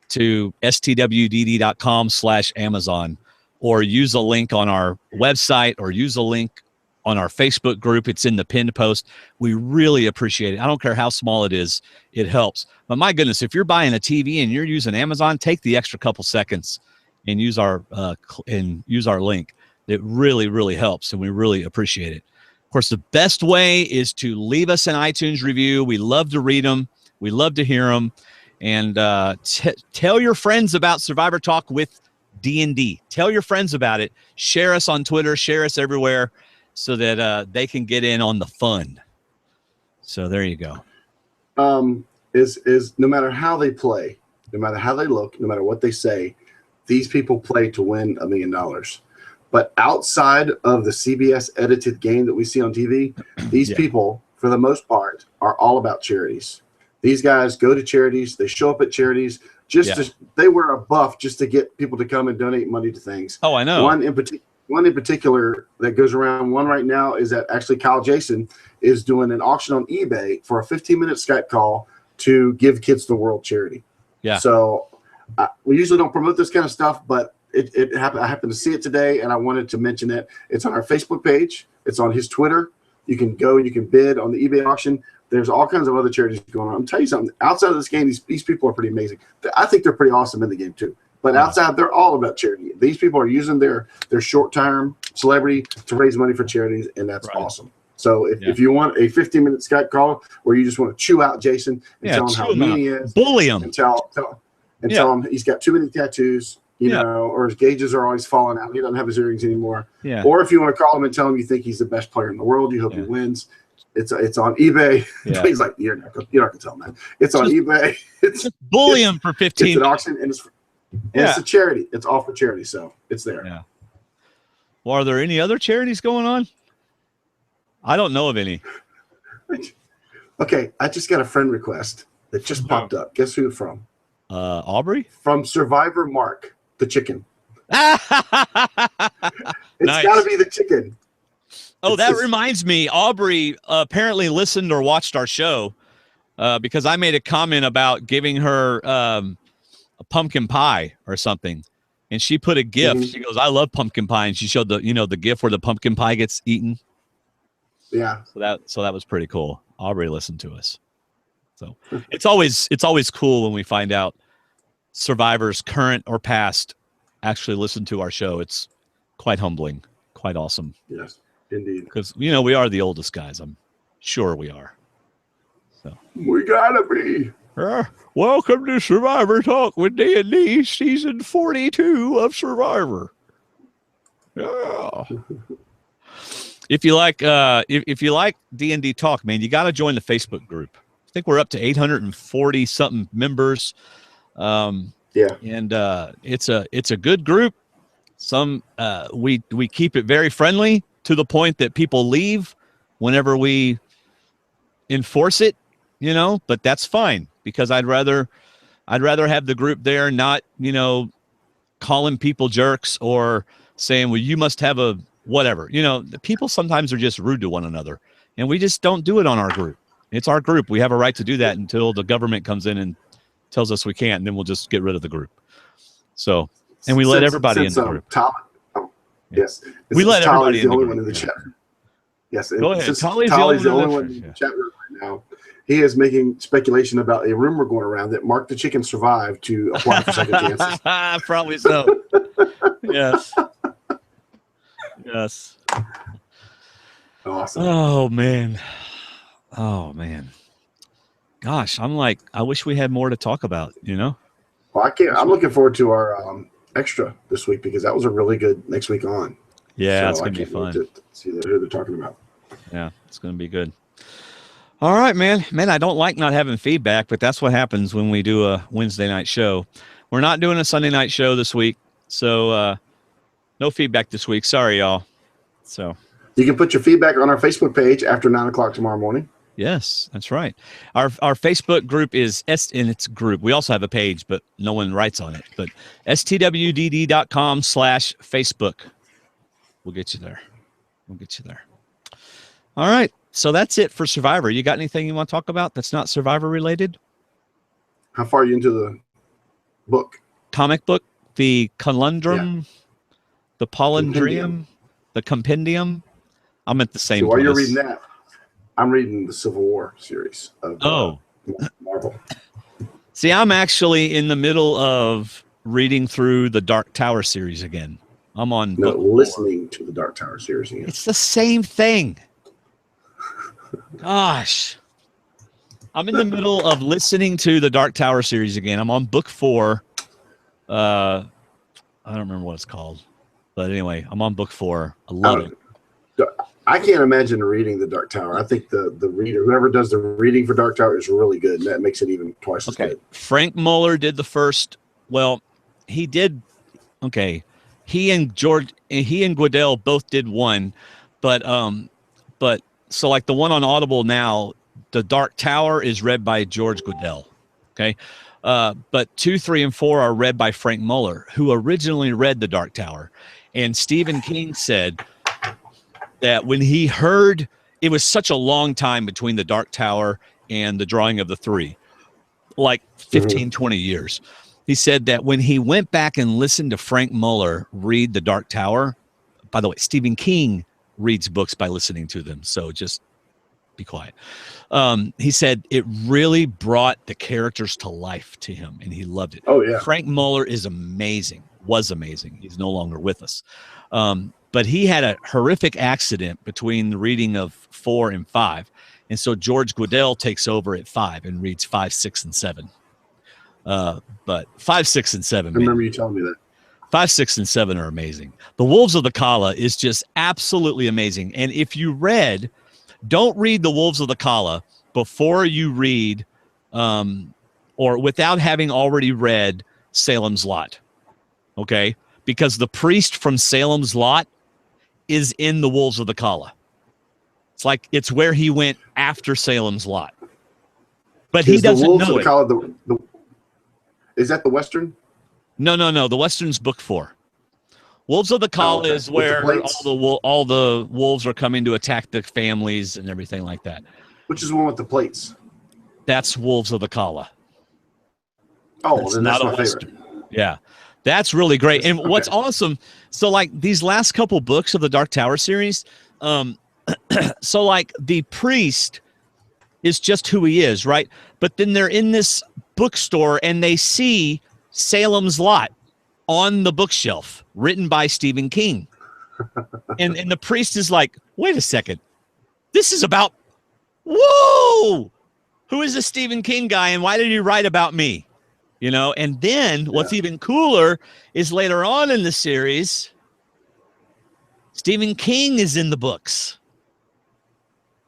Speaker 1: to stwdd.com/Amazon, or use a link on our website, or use a link on our Facebook group. It's in the pinned post. We really appreciate it. I don't care how small it is. It helps. But my goodness, if you're buying a TV and you're using Amazon, take the extra couple seconds and use our link. It really, really helps, and we really appreciate it. Of course, the best way is to leave us an iTunes review. We love to read them. We love to hear them. And tell your friends about Survivor Talk with D&D. Tell your friends about it. Share us on Twitter. Share us everywhere so that they can get in on the fun. So there you go.
Speaker 2: Is no matter how they play, no matter how they look, no matter what they say, these people play to win $1 million. But outside of the CBS edited game that we see on TV, these people, for the most part, are all about charities. These guys go to charities. They show up at charities. They wear a buff just to get people to come and donate money to things.
Speaker 1: Oh, I know.
Speaker 2: One in particular that goes around. One right now is that actually Kyle Jason is doing an auction on eBay for a 15-minute Skype call to Give Kids the World charity. Yeah. So we usually don't promote this kind of stuff, but it happened. I happened to see it today, and I wanted to mention it. It's on our Facebook page. It's on his Twitter. You can go and you can bid on the eBay auction. There's all kinds of other charities going on. I'm telling you something. Outside of this game, these people are pretty amazing. I think they're pretty awesome in the game too. But outside, they're all about charity. These people are using their short-term celebrity to raise money for charities, and that's awesome. So if you want a 15-minute Skype call where you just want to chew out Jason and tell him how mean he is,
Speaker 1: bully him,
Speaker 2: and tell him he's got too many tattoos, you know, or his gauges are always falling out. He doesn't have his earrings anymore. Yeah. Or if you want to call him and tell him you think he's the best player in the world, you hope he wins. It's on eBay. Yeah. He's like, you're not gonna tell him that. It's on eBay. Just
Speaker 1: bully him for 15.
Speaker 2: It's an auction, and it's a charity. It's all for charity, so it's there.
Speaker 1: Yeah. Well, are there any other charities going on? I don't know of any.
Speaker 2: Okay, I just got a friend request that just popped up. Guess who from?
Speaker 1: Aubrey?
Speaker 2: From Survivor Mark, the chicken.
Speaker 1: It's
Speaker 2: got to be the chicken.
Speaker 1: Oh, that reminds me. Aubrey apparently listened or watched our show because I made a comment about giving her a pumpkin pie or something. And she put a GIF. Mm-hmm. She goes, I love pumpkin pie. And she showed the GIF where the pumpkin pie gets eaten.
Speaker 2: Yeah.
Speaker 1: So that was pretty cool. Aubrey listened to us. So it's always cool when we find out survivors, current or past, actually listen to our show. It's quite humbling, quite awesome.
Speaker 2: Yes, indeed.
Speaker 1: Because we are the oldest guys. I'm sure we are. So
Speaker 2: we gotta be.
Speaker 1: Welcome to Survivor Talk with D&D season 42 of Survivor. Yeah. If you like D&D Talk, man, you got to join the Facebook group. I think we're up to 840 something members. And it's a good group. We keep it very friendly to the point that people leave whenever we enforce it, but that's fine because I'd rather have the group there, not, calling people jerks or saying, well, you must have a whatever. The people sometimes are just rude to one another, and we just don't do it on our group. It's our group. We have a right to do that until the government comes in and tells us we can't, and then we'll just get rid of the group. So, and we let everybody in the group.
Speaker 2: Yes.
Speaker 1: We let everybody in the
Speaker 2: group. In the chat. Yes.
Speaker 1: Go ahead.
Speaker 2: Tolly's the only one in the chat room right now. He is making speculation about a rumor going around that Mark the Chicken survived to apply for second chances.
Speaker 1: Probably so. Yes. Yes.
Speaker 2: Awesome.
Speaker 1: Oh man. Gosh, I wish we had more to talk about,
Speaker 2: Well, I'm looking forward to our extra this week because that was a really good next week on.
Speaker 1: Yeah, it's going to be fun.
Speaker 2: To see who they're talking about.
Speaker 1: Yeah, it's going to be good. All right, man. Man, I don't like not having feedback, but that's what happens when we do a Wednesday night show. We're not doing a Sunday night show this week, so no feedback this week. Sorry, y'all. So
Speaker 2: you can put your feedback on our Facebook page after 9 o'clock tomorrow morning.
Speaker 1: Yes, that's right. Our Facebook group is in its group. We also have a page, but no one writes on it. But stwdd.com/Facebook. We'll get you there. All right. So that's it for Survivor. You got anything you want to talk about that's not Survivor related?
Speaker 2: How far are you into the book?
Speaker 1: Comic book, the conundrum, the palindrome, the compendium. I'm at the same.
Speaker 2: So while you're reading that, I'm reading the Civil War series of Marvel.
Speaker 1: See, I'm actually in the middle of reading through the Dark Tower series again. I'm on
Speaker 2: listening to the Dark Tower series again.
Speaker 1: It's the same thing. Gosh. I'm in the middle of listening to the Dark Tower series again. I'm on book 4. I don't remember what it's called. But anyway, I'm on book 4. I love it.
Speaker 2: I can't imagine reading the Dark Tower. I think the reader, whoever does the reading for Dark Tower, is really good. And that makes it even twice as good.
Speaker 1: Frank Muller did the first. Well, he did. Okay, he and Guedel both did one, but so like the one on Audible now, the Dark Tower is read by George Guedel. Okay, but 2, 3, and 4 are read by Frank Muller, who originally read the Dark Tower, and Stephen King said that when he heard, it was such a long time between the Dark Tower and the Drawing of the Three, like 15, 20 years. He said that when he went back and listened to Frank Muller read the Dark Tower, by the way, Stephen King reads books by listening to them. So just Be quiet. He said it really brought the characters to life to him, and he loved it.
Speaker 2: Oh yeah,
Speaker 1: Frank Muller is amazing. Was amazing. He's no longer with us. But he had a horrific accident between the reading of 4 and 5. And so George Guidall takes over at 5 and reads 5, 6, and 7. But 5, 6, and 7.
Speaker 2: I remember you telling me that.
Speaker 1: 5, 6, and 7 are amazing. The Wolves of the Kaôh is just absolutely amazing. And if you don't read The Wolves of the Kaôh before you read, or without having already read Salem's Lot. Okay? Because the priest from Salem's Lot is in The Wolves of the Kaôh. It's where he went after Salem's Lot. But he doesn't know it. The Wolves of the Kaôh, is that the Western? No. The Western's book 4. Wolves of the Kaôh is where all the wolves are coming to attack the families and everything like that.
Speaker 2: Which is the one with the plates?
Speaker 1: That's Wolves of the Kaôh.
Speaker 2: Oh, then that's my favorite.
Speaker 1: Yeah. That's really great. And what's awesome, so like these last couple books of the Dark Tower series, so like the priest is just who he is, right? But then they're in this bookstore and they see Salem's Lot on the bookshelf, written by Stephen King. and the priest is like, wait a second. This is about, whoa! Who is this Stephen King guy and why did he write about me? You know, and then what's even cooler is later on in the series, Stephen King is in the books.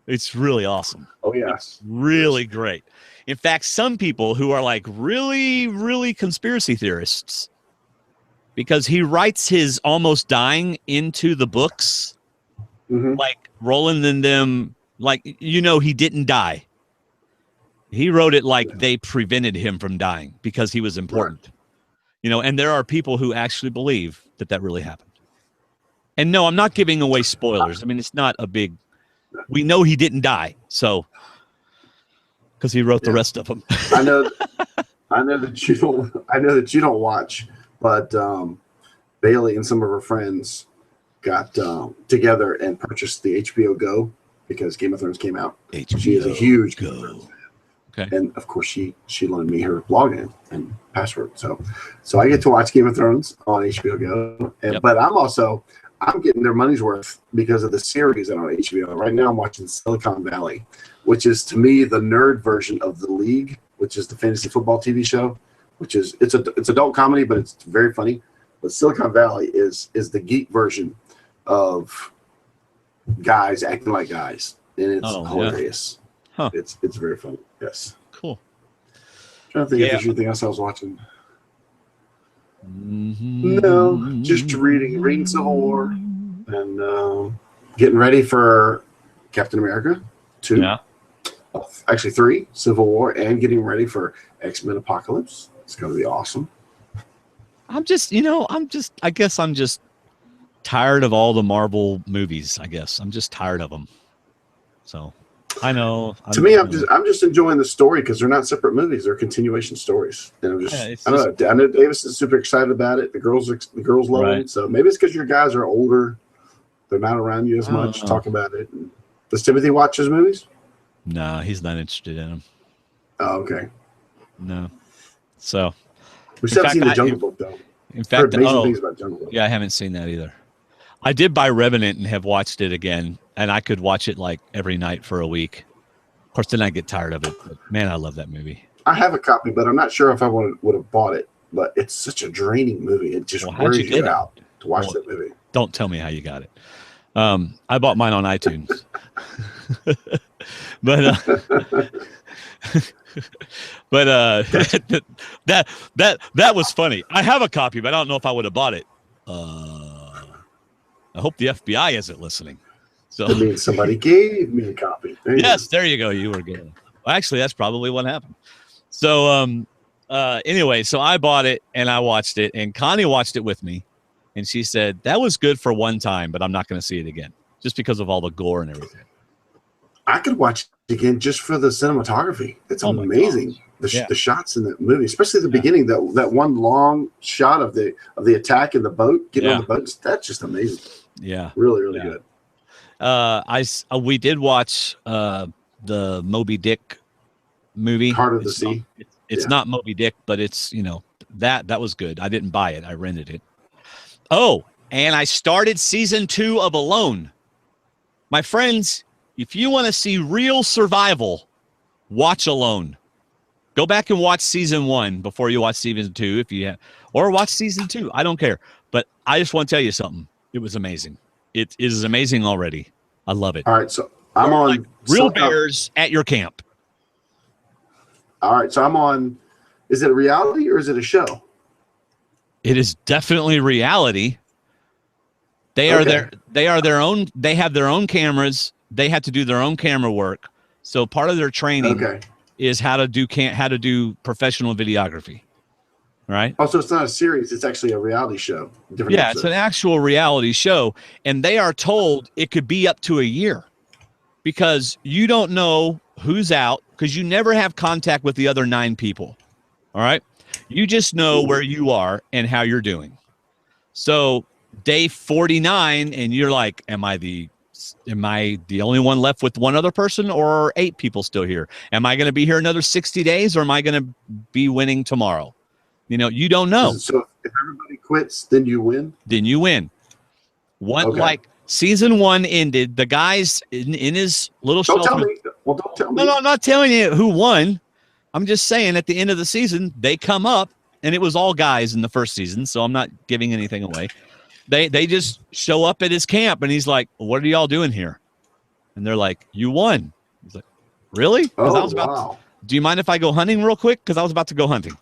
Speaker 1: It's really awesome.
Speaker 2: Oh, yes.
Speaker 1: Really great. In fact, some people who are like really, really conspiracy theorists, because he writes his almost dying into the books, like Roland and them, like, you know, he didn't die. He wrote it like they prevented him from dying because he was important. Right. You know, and there are people who actually believe that that really happened. And no, I'm not giving away spoilers. I mean, it's not a big, we know he didn't die. So, because he wrote the rest of them.
Speaker 2: I know that you don't watch, but Bailey and some of her friends got together and purchased the HBO Go because Game of Thrones came out. She is a huge Go. Okay. And of course, she loaned me her login and password, so I get to watch Game of Thrones on HBO Go. And, but I'm getting their money's worth because of the series that are on HBO. Right now, I'm watching Silicon Valley, which is to me the nerd version of The League, which is the fantasy football TV show. Which is it's adult comedy, but it's very funny. But Silicon Valley is the geek version of guys acting like guys, and it's hilarious.
Speaker 1: Huh.
Speaker 2: It's very funny. Yes.
Speaker 1: Cool.
Speaker 2: I'm trying to think if there's anything else I was watching. No, just reading Civil War and getting ready for Captain America 2. Yeah. Actually 3, Civil War, and getting ready for X-Men Apocalypse. It's going to be awesome.
Speaker 1: I guess I'm just tired of all the Marvel movies. I guess I'm just tired of them. So I know.
Speaker 2: To me, I'm just enjoying the story because they're not separate movies; they're continuation stories. And I know Davis is super excited about it. The girls love it. So maybe it's because your guys are older; they're not around you as much. Talk about it. Does Timothy watch his movies?
Speaker 1: No, he's not interested in them.
Speaker 2: Oh, okay.
Speaker 1: No. So
Speaker 2: we still haven't seen the Jungle Book though.
Speaker 1: In fact,
Speaker 2: amazing things about Jungle Book.
Speaker 1: Yeah, I haven't seen that either. I did buy Revenant and have watched it again, and I could watch it like every night for a week. Of course, then I get tired of it. But man, I love that movie.
Speaker 2: I have a copy, but I'm not sure if I would have bought it. But it's such a draining movie. It just wears you out to watch that movie.
Speaker 1: Don't tell me how you got it. I bought mine on iTunes. But that was funny. I have a copy, but I don't know if I would have bought it. I hope the FBI isn't listening. So
Speaker 2: that means somebody gave me a copy.
Speaker 1: There you go. You were good. Well, actually, that's probably what happened. So anyway, so I bought it and I watched it, and Connie watched it with me, and she said that was good for one time, but I'm not going to see it again just because of all the gore and everything.
Speaker 2: I could watch it again just for the cinematography. It's amazing. The shots in that movie, especially the beginning, that one long shot of the attack in the boat, getting on the boat. That's just amazing.
Speaker 1: Yeah,
Speaker 2: really good.
Speaker 1: We did watch the Moby Dick movie.
Speaker 2: Heart of the Sea.
Speaker 1: It's not Moby Dick, but it's, you know, that was good. I didn't buy it. I rented it. Oh, and I started season 2 of Alone. My friends, if you want to see real survival, watch Alone. Go back and watch season 1 before you watch season 2 if you have, or watch season 2. I don't care. But I just want to tell you something. It was amazing. It is amazing already. I love it.
Speaker 2: All right, so I'm on
Speaker 1: like real bears at your camp.
Speaker 2: All right, so I'm on. Is it a reality or is it a show?
Speaker 1: It is definitely reality. They are their own. They have their own cameras. They have to do their own camera work. So part of their training is how to do professional videography. Right.
Speaker 2: Oh, so it's not a series. It's actually a reality show.
Speaker 1: Yeah, it's an actual reality show. And they are told it could be up to a year because you don't know who's out because you never have contact with the other 9 people. All right. You just know where you are and how you're doing. So day 49, and you're like, am I the only one left with one other person or 8 people still here? Am I going to be here another 60 days or am I going to be winning tomorrow? You know, you don't know.
Speaker 2: So if everybody quits, then you win?
Speaker 1: Then you win. Like season 1 ended, the guys in his little shelter.
Speaker 2: Don't tell me. Well, don't tell me.
Speaker 1: No, I'm not telling you who won. I'm just saying at the end of the season, they come up, and it was all guys in the first season, so I'm not giving anything away. They just show up at his camp, and he's like, what are y'all doing here? And they're like, you won. He's like, really?
Speaker 2: Oh,
Speaker 1: I was about do you mind if I go hunting real quick? Because I was about to go hunting.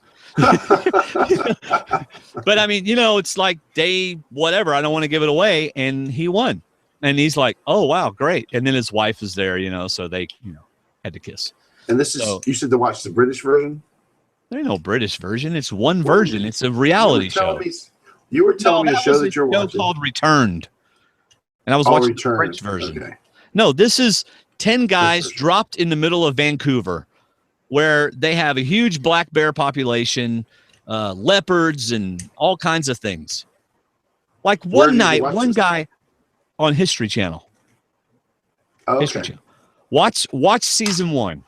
Speaker 1: But I mean, you know, it's like day whatever. I don't want to give it away. And he won. And he's like, oh, wow, great. And then his wife is there, you know, so they, you know, had to kiss.
Speaker 2: And this is, you said to watch the British version?
Speaker 1: There ain't no British version. It's one version. It's a reality show.
Speaker 2: You were telling me a show that you're watching.
Speaker 1: Called Returned. And I was watching the French version. Okay. No, this is 10 guys dropped in the middle of Vancouver where they have a huge black bear population, leopards, and all kinds of things. Like one night, one guy on History Channel.
Speaker 2: Okay.
Speaker 1: History Channel. Watch season 1.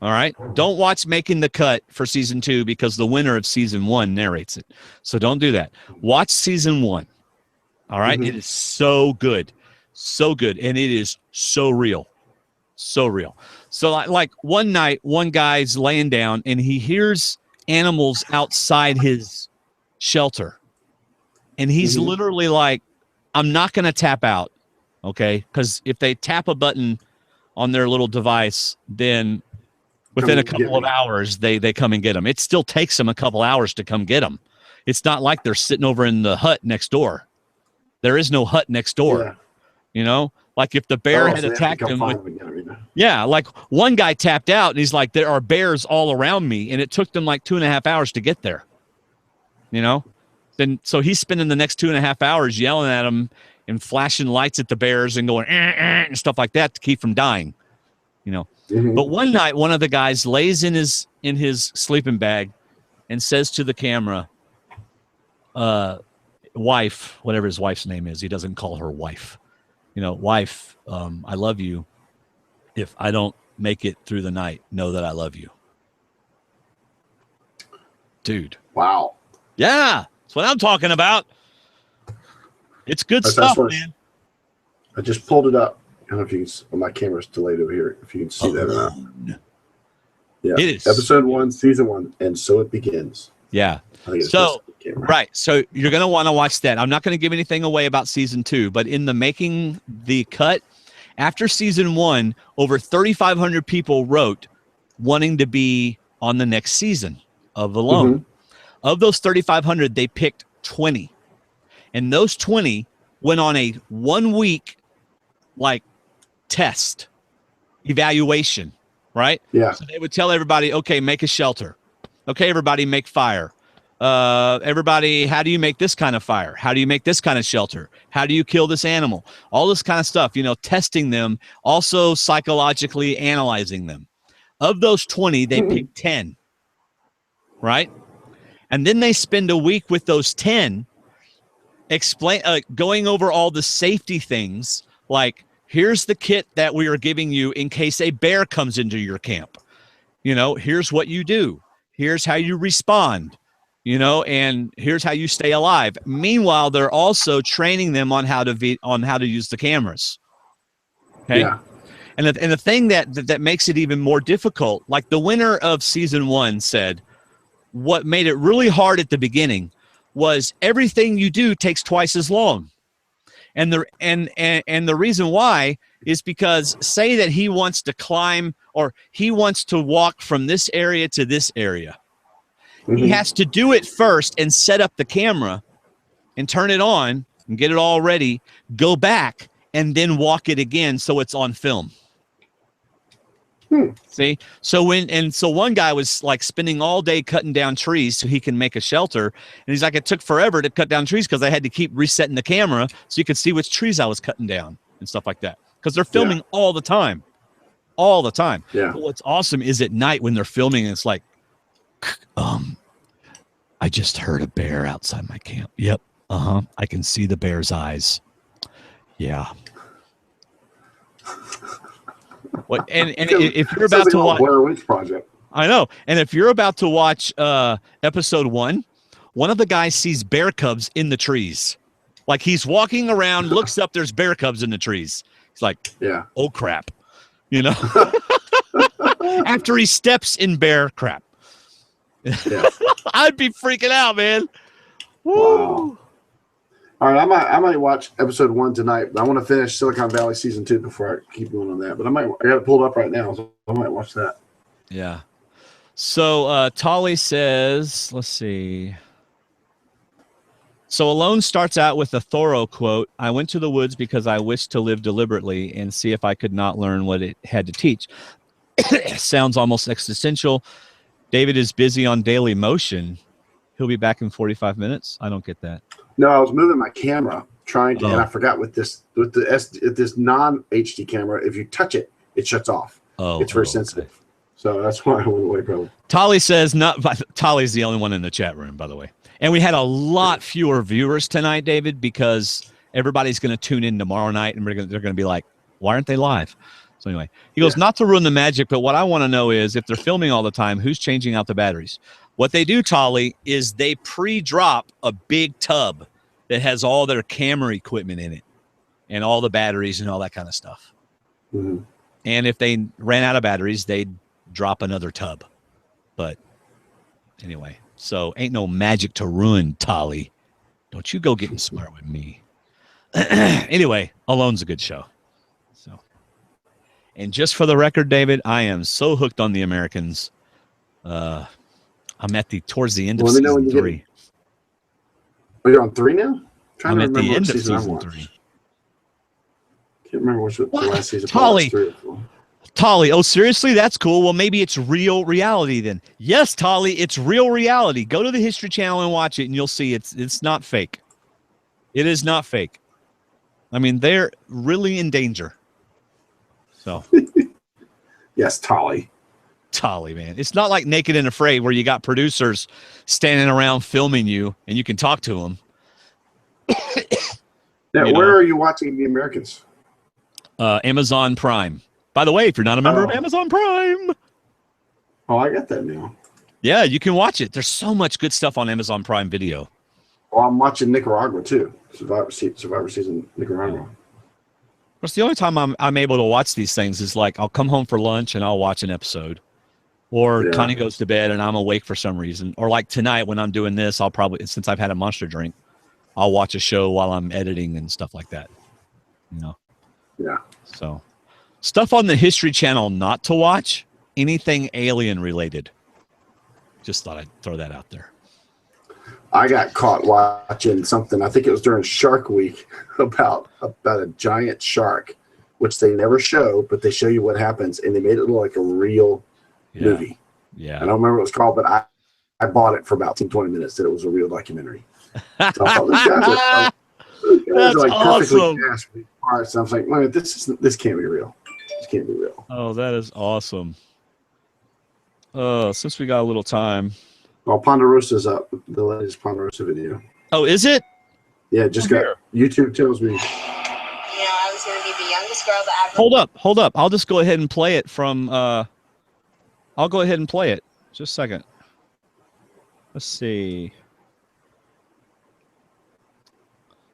Speaker 1: All right. Don't watch Making the Cut for season 2 because the winner of season 1 narrates it. So don't do that. Watch season 1. All right. It is so good. So good. And it is so real. So real. So like one night, one guy's laying down and he hears animals outside his shelter. And he's literally like, I'm not going to tap out. Okay. Because if they tap a button on their little device, then within a couple of hours, they come and get them. It still takes them a couple hours to come get them. It's not like they're sitting over in the hut next door. There is no hut next door. Yeah. You know, like if the bear had attacked him. Like one guy tapped out and he's like, there are bears all around me. And it took them like 2.5 hours to get there. You know, then so he's spending the next 2.5 hours yelling at them and flashing lights at the bears and going and stuff like that to keep from dying. You know. But one night, one of the guys lays in his sleeping bag and says to the camera, wife, whatever his wife's name is, he doesn't call her wife. You know, wife, I love you. If I don't make it through the night, know that I love you. Dude.
Speaker 2: Wow.
Speaker 1: Yeah, that's what I'm talking about. It's good stuff, man.
Speaker 2: I just pulled it up. I don't know if you can. My camera's delayed over here. If you can see that or not. Yeah. It is episode 1, season 1, and so it begins.
Speaker 1: Yeah. So right. So you're going to want to watch that. I'm not going to give anything away about season 2, but in the Making the Cut, after season 1, over 3,500 people wrote wanting to be on the next season of Alone. Of those 3,500, they picked 20, and those 20 went on a 1-week test evaluation, right?
Speaker 2: Yeah.
Speaker 1: So they would tell everybody, okay, make a shelter. Okay, everybody make fire. Everybody, how do you make this kind of fire? How do you make this kind of shelter? How do you kill this animal? All this kind of stuff, you know, testing them, also psychologically analyzing them. Of those 20, they picked 10, right? And then they spend a week with those 10 going over all the safety things, like here's the kit that we are giving you in case a bear comes into your camp. You know, here's what you do. Here's how you respond, you know, and here's how you stay alive. Meanwhile, they're also training them on how to use the cameras. Okay.
Speaker 2: Yeah.
Speaker 1: And the thing that makes it even more difficult, like the winner of season 1 said, what made it really hard at the beginning was everything you do takes twice as long. And the reason why is because say that he wants to climb or he wants to walk from this area to this area. Mm-hmm. He has to do it first and set up the camera and turn it on and get it all ready, go back and then walk it again so it's on film. See? So one guy was like spending all day cutting down trees so he can make a shelter. And he's like, it took forever to cut down trees because I had to keep resetting the camera so you could see which trees I was cutting down and stuff like that. Because they're filming all the time. All the time.
Speaker 2: Yeah.
Speaker 1: But what's awesome is at night when they're filming, it's like, I just heard a bear outside my camp. Yep. I can see the bear's eyes. Yeah. What and if you're about to watch
Speaker 2: Blair Witch Project,
Speaker 1: I know, and if you're about to watch episode 1, one of the guys sees bear cubs in the trees, like he's walking around, looks up, there's bear cubs in the trees. He's like,
Speaker 2: yeah,
Speaker 1: oh crap, you know. After he steps in bear crap,
Speaker 2: yeah.
Speaker 1: I'd be freaking out, man. Woo.
Speaker 2: Wow. All right, I might watch episode 1 tonight, but I want to finish Silicon Valley season 2 before I keep going on that. But I got it pulled up right now, so I might watch that.
Speaker 1: Yeah. So Tolly says, let's see. So Alone starts out with a Thoreau quote. I went to the woods because I wished to live deliberately and see if I could not learn what it had to teach. Sounds almost existential. David is busy on Daily Motion. He'll be back in 45 minutes. I don't get that.
Speaker 2: No, I was moving my camera trying to, and I forgot with this non HD camera, if you touch it, it shuts off. It's very sensitive. Okay. So that's why I went away probably.
Speaker 1: Tolly says Tolly's the only one in the chat room, by the way. And we had a lot fewer viewers tonight, David, because everybody's going to tune in tomorrow night and they're going to be like, why aren't they live? So anyway, he goes, not to ruin the magic, but what I want to know is if they're filming all the time, who's changing out the batteries? What they do, Tolly, is they pre-drop a big tub that has all their camera equipment in it and all the batteries and all that kind of stuff.
Speaker 2: Mm-hmm.
Speaker 1: And if they ran out of batteries, they'd drop another tub. But anyway, so ain't no magic to ruin, Tolly. Don't you go getting smart with me. Anyway, Alone's a good show. So, and just for the record, David, I am so hooked on The Americans. I'm towards the end of season 3.
Speaker 2: Oh, you're on 3 now?
Speaker 1: I'm at the end of season 3.
Speaker 2: Can't remember which the last season.
Speaker 1: Tolly, oh seriously? That's cool. Well, maybe it's real reality then. Yes, Tolly, it's real reality. Go to the History Channel and watch it, and you'll see it's not fake. It is not fake. I mean, they're really in danger. So,
Speaker 2: yes, Tolly.
Speaker 1: Tolly, man. It's not like Naked and Afraid where you got producers standing around filming you and you can talk to them.
Speaker 2: Now, where are you watching The Americans?
Speaker 1: Amazon Prime. By the way, if you're not a member of Amazon Prime.
Speaker 2: Oh, I got that now.
Speaker 1: Yeah, you can watch it. There's so much good stuff on Amazon Prime Video.
Speaker 2: Well, I'm watching Nicaragua too. Survivor season Nicaragua.
Speaker 1: It's the only time I'm able to watch these things is like I'll come home for lunch and I'll watch an episode. Or Connie goes to bed and I'm awake for some reason. Or like tonight when I'm doing this, I'll probably, since I've had a Monster drink, I'll watch a show while I'm editing and stuff like that. You know?
Speaker 2: Yeah.
Speaker 1: So stuff on the History Channel not to watch, anything alien related. Just thought I'd throw that out there.
Speaker 2: I got caught watching something, I think it was during Shark Week, about a giant shark, which they never show, but they show you what happens, and they made it look like a real movie.
Speaker 1: Yeah.
Speaker 2: I don't remember what it was called, but I bought it for about 20 minutes that it was a real documentary. So I thought, these guys are like perfectly cast for these parts. And I was like, wait, this can't be real. This can't be real.
Speaker 1: Oh, that is awesome. Since we got a little time.
Speaker 2: Well, Ponderosa's up. The latest Ponderosa video.
Speaker 1: Oh, is it?
Speaker 2: Yeah, just got YouTube tells me.
Speaker 5: I was going to be the youngest youngest girl that ever.
Speaker 1: Hold up. I'll just go ahead and play it from. I'll go ahead and play it. Just a second. Let's see.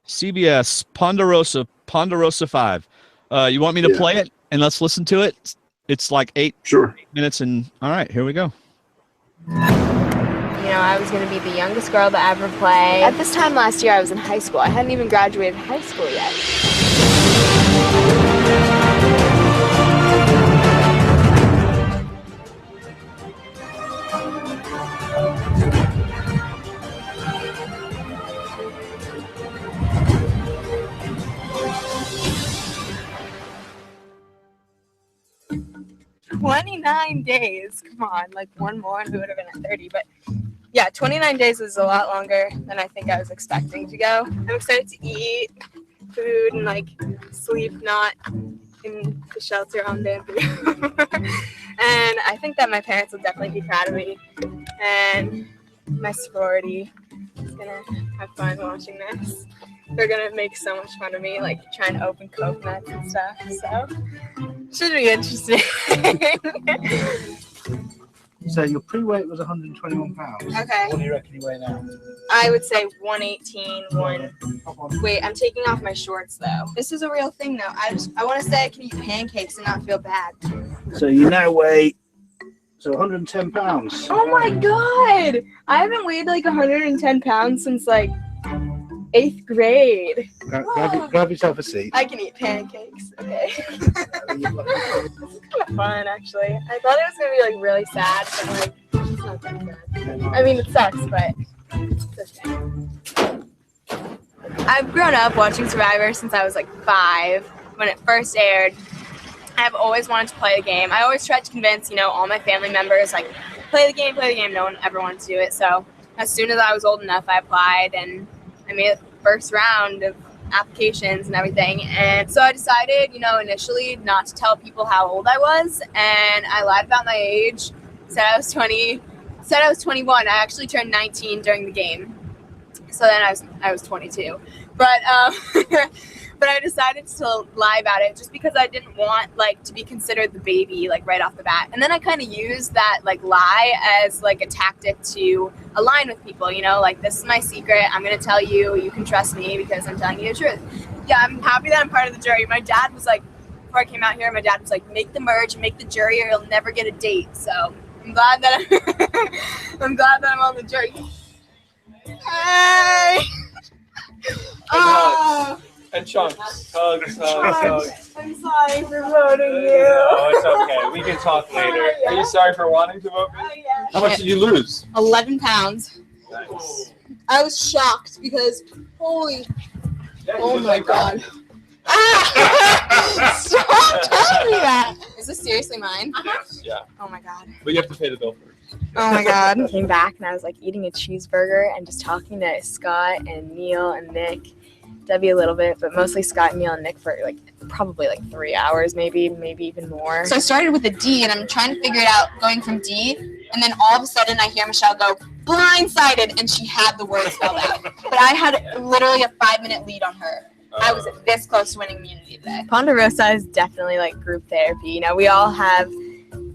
Speaker 1: CBS Ponderosa 5. You want me to play it and let's listen to it? It's like 8 minutes and all right, here we go.
Speaker 5: You know, I was going to be the youngest girl to ever play. At this time last year, I was in high school. I hadn't even graduated high school yet. 29 days. Come on, like one more and we would have been at 30. But yeah, 29 days is a lot longer than I think I was expecting to go. I'm excited to eat food and like sleep not in the shelter on bamboo. And I think that my parents will definitely be proud of me. And my sorority is gonna have fun watching this. They're gonna make so much fun of me, like trying to open coconuts and stuff. So should be interesting.
Speaker 6: So your pre-weight was 121 pounds.
Speaker 5: Okay.
Speaker 6: What do you reckon you weigh now?
Speaker 5: I would say 118. Wait, I'm taking off my shorts though. This is a real thing though. I want to say I can eat pancakes and not feel bad.
Speaker 6: So you now weigh 110 pounds.
Speaker 5: Oh my god! I haven't weighed like 110 pounds since like 8th grade.
Speaker 6: Grab yourself a seat.
Speaker 5: I can eat pancakes. Okay. This is kind of fun actually. I thought it was gonna be like really sad, but like it's not that bad. I mean it sucks, but it's okay. I've grown up watching Survivor since I was like 5 when it first aired. I've always wanted to play the game. I always tried to convince, all my family members, like, play the game. No one ever wanted to do it. So as soon as I was old enough, I applied and I made it the first round of applications and everything. And so I decided, initially not to tell people how old I was. And I lied about my age, said I was 20, said I was 21. I actually turned 19 during the game. So then I was 22. But but I decided to lie about it just because I didn't want to be considered the baby right off the bat. And then I kind of used that lie as a tactic to align with people, this is my secret. I'm going to tell you, you can trust me because I'm telling you the truth. Yeah, I'm happy that I'm part of the jury. My dad was before I came out here, my dad was make the merge, make the jury or you'll never get a date. So I'm glad that I'm glad that I'm on the jury. Hey! Oh!
Speaker 7: And chunks. Hugs.
Speaker 5: I'm sorry for voting you.
Speaker 7: No, it's okay. We can talk later. Are you sorry for wanting to vote me?
Speaker 5: Oh, yeah.
Speaker 7: How much did you lose?
Speaker 5: 11 pounds.
Speaker 7: Nice.
Speaker 5: I was shocked because, oh my god. Stop telling me that. Is this seriously mine?
Speaker 7: Yes, yeah.
Speaker 5: Oh my god.
Speaker 7: But you have to pay the bill first.
Speaker 5: Oh my god. I came back and I was eating a cheeseburger and just talking to Scott and Neil and Nick. Debbie a little bit, but mostly Scott, Neil, and Nick for probably 3 hours, maybe even more. So I started with a D, and I'm trying to figure it out, going from D, and then all of a sudden I hear Michelle go, blindsided, and she had the word spelled out. But I had literally a 5-minute lead on her. I was this close to winning immunity today. Ponderosa is definitely group therapy. We all have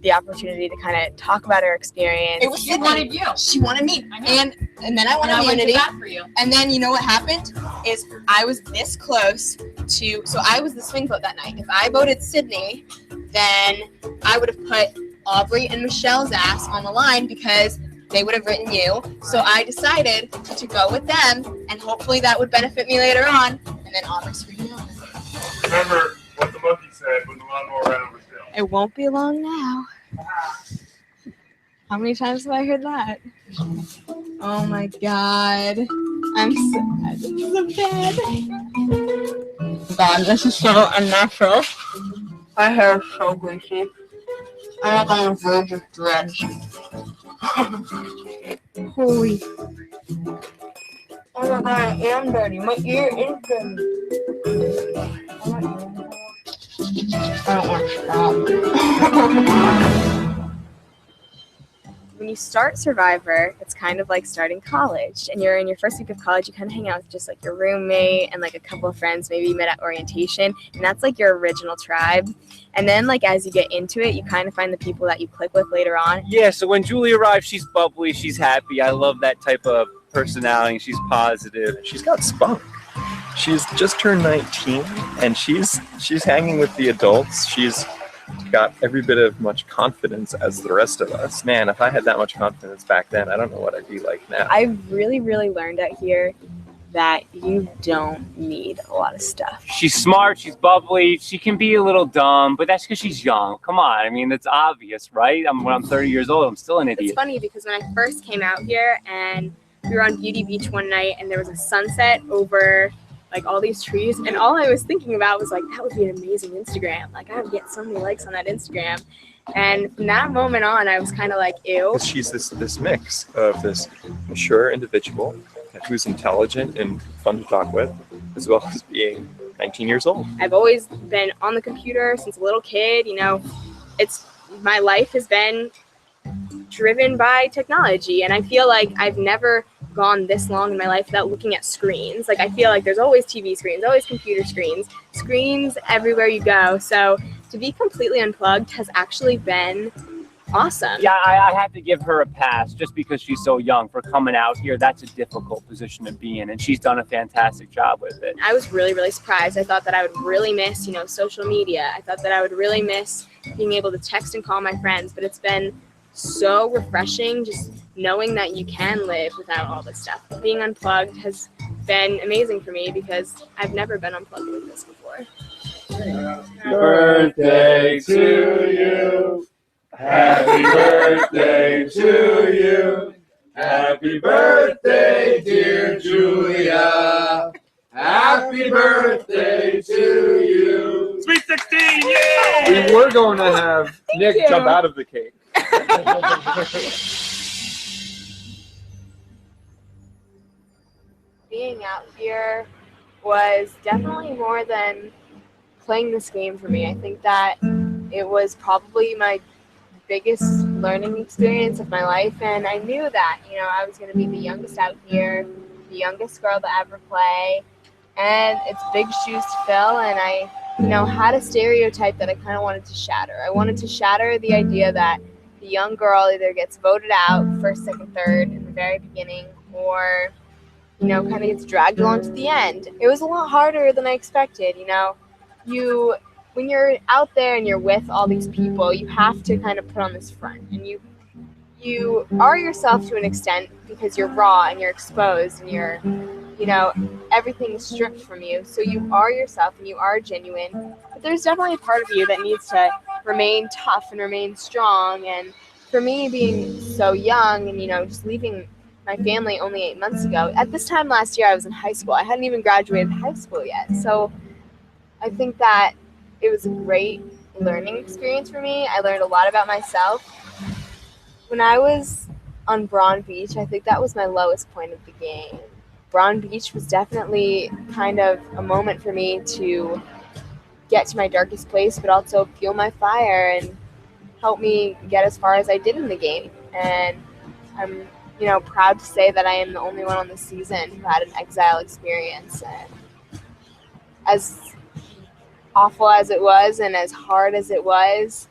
Speaker 5: the opportunity to kind of talk about our experience. It was she wanted you. She wanted me. And then I wanted immunity. For you. And then you know what happened is I was this close to, so I was the swing vote that night. If I voted Sydney, then I would have put Aubrey and Michelle's ass on the line because they would have written you. So I decided to go with them and hopefully that would benefit me later on. And then Aubrey screwed me on.
Speaker 8: Remember what the monkey said when the lawnmower ran over still.
Speaker 5: It won't be long now. How many times have I heard that? Oh my god. I'm sad. This is so bad. God, this is so unnatural. My hair is so greasy. I'm like on the verge of dreads. Holy. Oh my god, I am dirty. My ear is dirty. I don't want to stop. when you start Survivor, it's kind of like starting college. And you're in your first week of college, you kind of hang out with just like your roommate and like a couple of friends maybe you met at orientation. And that's like your original tribe. And then like as you get into it, you kind of find the people that you click with later on.
Speaker 7: Yeah, so when Julie arrives, she's bubbly, she's happy. I love that type of personality. She's positive.
Speaker 9: She's got spunk. She's just turned 19 and she's hanging with the adults. She's got every bit of much confidence as the rest of us. Man, if I had that much confidence back then, I don't know what I'd be like now.
Speaker 5: I've really learned out here that you don't need a lot of stuff.
Speaker 7: She's smart, she's bubbly, she can be a little dumb, but that's because she's young. Come on, I mean, it's obvious, right? When I'm 30 years old, I'm still an idiot.
Speaker 5: It's funny because when I first came out here and we were on Beauty Beach one night and there was a sunset over like all these trees, and all I was thinking about was like, that would be an amazing Instagram. Like I would get so many likes on that Instagram. And from that moment on, I was kind of like, ew.
Speaker 9: She's this mix of this mature individual who's intelligent and fun to talk with, as well as being 19 years old.
Speaker 5: I've always been on the computer since a little kid. You know, my life has been driven by technology, and I feel like I've never gone this long in my life without looking at screens. Like I feel like there's always TV screens, always computer screens everywhere you go. So to be completely unplugged has actually been awesome.
Speaker 7: Yeah, I have to give her a pass just because she's so young for coming out here. That's a difficult position to be in, and she's done a fantastic job with it.
Speaker 5: I was really surprised. I thought that I would really miss, social media. I thought that I would really miss being able to text and call my friends, but it's been so refreshing just knowing that you can live without all this stuff. Being unplugged has been amazing for me because I've never been unplugged with this before.
Speaker 4: Birthday to you. Happy birthday to you. Happy birthday, dear Julia. Happy birthday to you.
Speaker 7: Sweet 16, yay!
Speaker 9: We were going to have Nick jump out of the cake.
Speaker 5: Being out here was definitely more than playing this game for me. I think that it was probably my biggest learning experience of my life, and I knew that, I was going to be the youngest out here, the youngest girl to ever play, and it's big shoes to fill, and I, had a stereotype that I kind of wanted to shatter. I wanted to shatter the idea that the young girl either gets voted out first, second, third in the very beginning, or kind of gets dragged along to the end. It was a lot harder than I expected. When you're out there and you're with all these people, you have to kind of put on this front, and you are yourself to an extent because you're raw and you're exposed and you're, everything is stripped from you. So you are yourself and you are genuine, but there's definitely a part of you that needs to remain tough and remain strong. And for me, being so young and, just leaving my family only 8 months ago, at this time last year, I was in high school. I hadn't even graduated high school yet. So I think that it was a great learning experience for me. I learned a lot about myself. When I was on Braun Beach, I think that was my lowest point of the game. Braun Beach was definitely kind of a moment for me to get to my darkest place, but also fuel my fire and help me get as far as I did in the game. And I'm, proud to say that I am the only one on the season who had an exile experience. And as awful as it was and as hard as it was,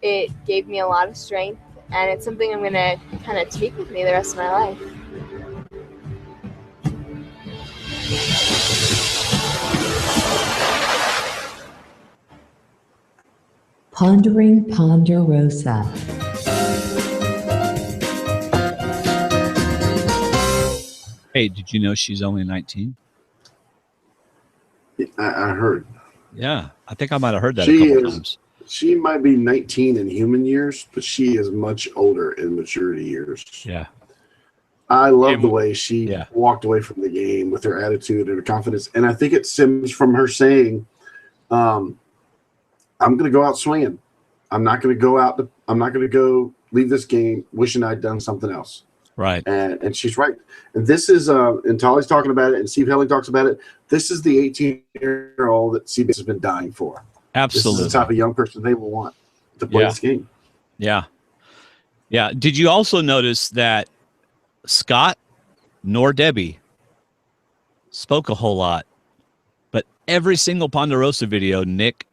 Speaker 5: it gave me a lot of strength, and it's something I'm going to kind of take with me the rest of my life.
Speaker 10: Pondering Ponderosa.
Speaker 1: Hey, did you know she's only 19?
Speaker 2: I heard.
Speaker 1: Yeah, I think I might have heard that a couple times.
Speaker 2: She might be 19 in human years, but she is much older in maturity years.
Speaker 1: Yeah.
Speaker 2: I love the way she walked away from the game with her attitude and her confidence. And I think it stems from her saying, I'm going to go out swinging. I'm not going to go leave this game wishing I'd done something else.
Speaker 1: Right.
Speaker 2: And she's right. And this is, and Tolly's talking about it, and Steve Helling talks about it. This is the 18-year-old that CBS has been dying for.
Speaker 1: Absolutely.
Speaker 2: This is the type of young person they will want to play this game.
Speaker 1: Yeah. Yeah. Did you also notice that Scott nor Debbie spoke a whole lot, but every single Ponderosa video, Nick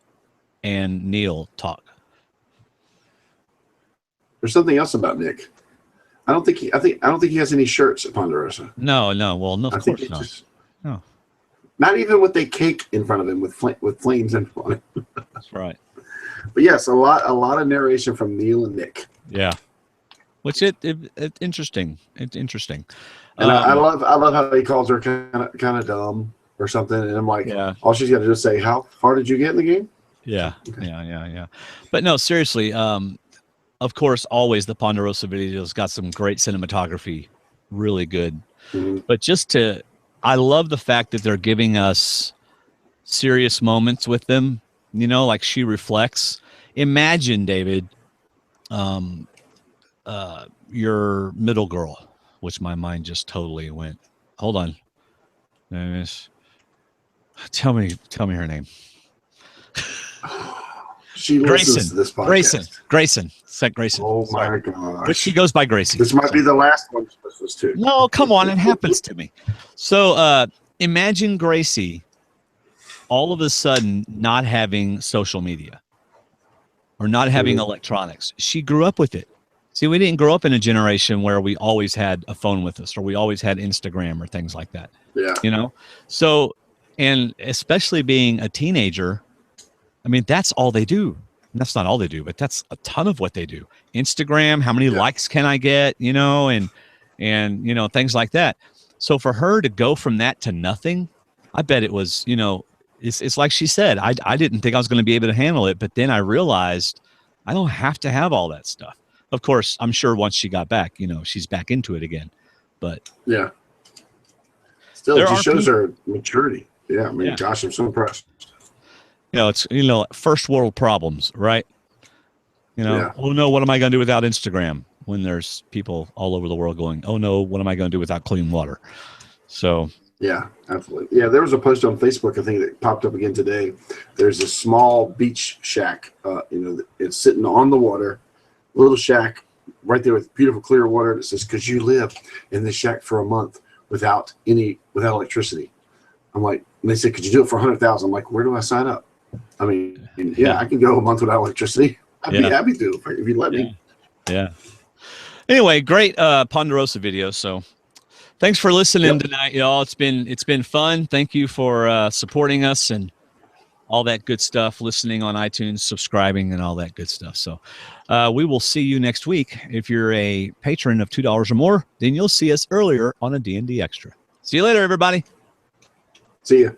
Speaker 1: and Neil talk?
Speaker 2: There's something else about Nick. I don't think he has any shirts at Ponderosa.
Speaker 1: No. Well, no, of course not. No.
Speaker 2: Not even with a cake in front of him with flames in front of him.
Speaker 1: That's right.
Speaker 2: But yes, a lot of narration from Neil and Nick.
Speaker 1: Yeah. Which it interesting. It's interesting.
Speaker 2: And I love how he calls her kind of dumb or something. And I'm like, all she's got to just say, how far did you get in the game?
Speaker 1: Yeah. Okay. Yeah. But no, seriously. Of course, always the Ponderosa videos got some great cinematography, really good. Mm-hmm. But I love the fact that they're giving us serious moments with them. You know, like she reflects. Imagine, David, your middle girl, which my mind just totally went. Hold on. Tell me her name.
Speaker 2: She listens to this podcast.
Speaker 1: Grayson. Set Grayson.
Speaker 2: Oh my gosh.
Speaker 1: But she goes by Gracie.
Speaker 2: This might be the last one she listens to.
Speaker 1: No, come on. It happens to me. So imagine Gracie all of a sudden not having social media or not having electronics. She grew up with it. See, we didn't grow up in a generation where we always had a phone with us or we always had Instagram or things like that.
Speaker 2: Yeah.
Speaker 1: You know? So, and especially being a teenager, I mean, that's all they do. That's not all they do, but that's a ton of what they do. Instagram, how many likes can I get, you know, and you know, things like that. So for her to go from that to nothing, I bet it was, you know, it's like she said, I didn't think I was going to be able to handle it, but then I realized I don't have to have all that stuff. Of course, I'm sure once she got back, you know, she's back into it again. But
Speaker 2: yeah, still, it just shows her maturity. Yeah, I mean, gosh, I'm so impressed.
Speaker 1: You know, it's, you know, first world problems, right? You know, oh no, what am I going to do without Instagram? When there's people all over the world going, oh no, what am I going to do without clean water? So
Speaker 2: yeah, absolutely. Yeah, there was a post on Facebook, I think, that popped up again today. There's a small beach shack. You know, it's sitting on the water, a little shack right there with beautiful clear water. And it says, "Because you live in this shack for a month without electricity." I'm like, and they said, "Could you do it for $100,000?" I'm like, where do I sign up? I mean, I can go a month without electricity. I'd be happy to if you let me.
Speaker 1: Yeah. Anyway, great Ponderosa video. So thanks for listening tonight, y'all. It's been fun. Thank you for supporting us and all that good stuff, listening on iTunes, subscribing, and all that good stuff. So we will see you next week. If you're a patron of $2 or more, then you'll see us earlier on a D&D Extra. See you later, everybody.
Speaker 2: See you.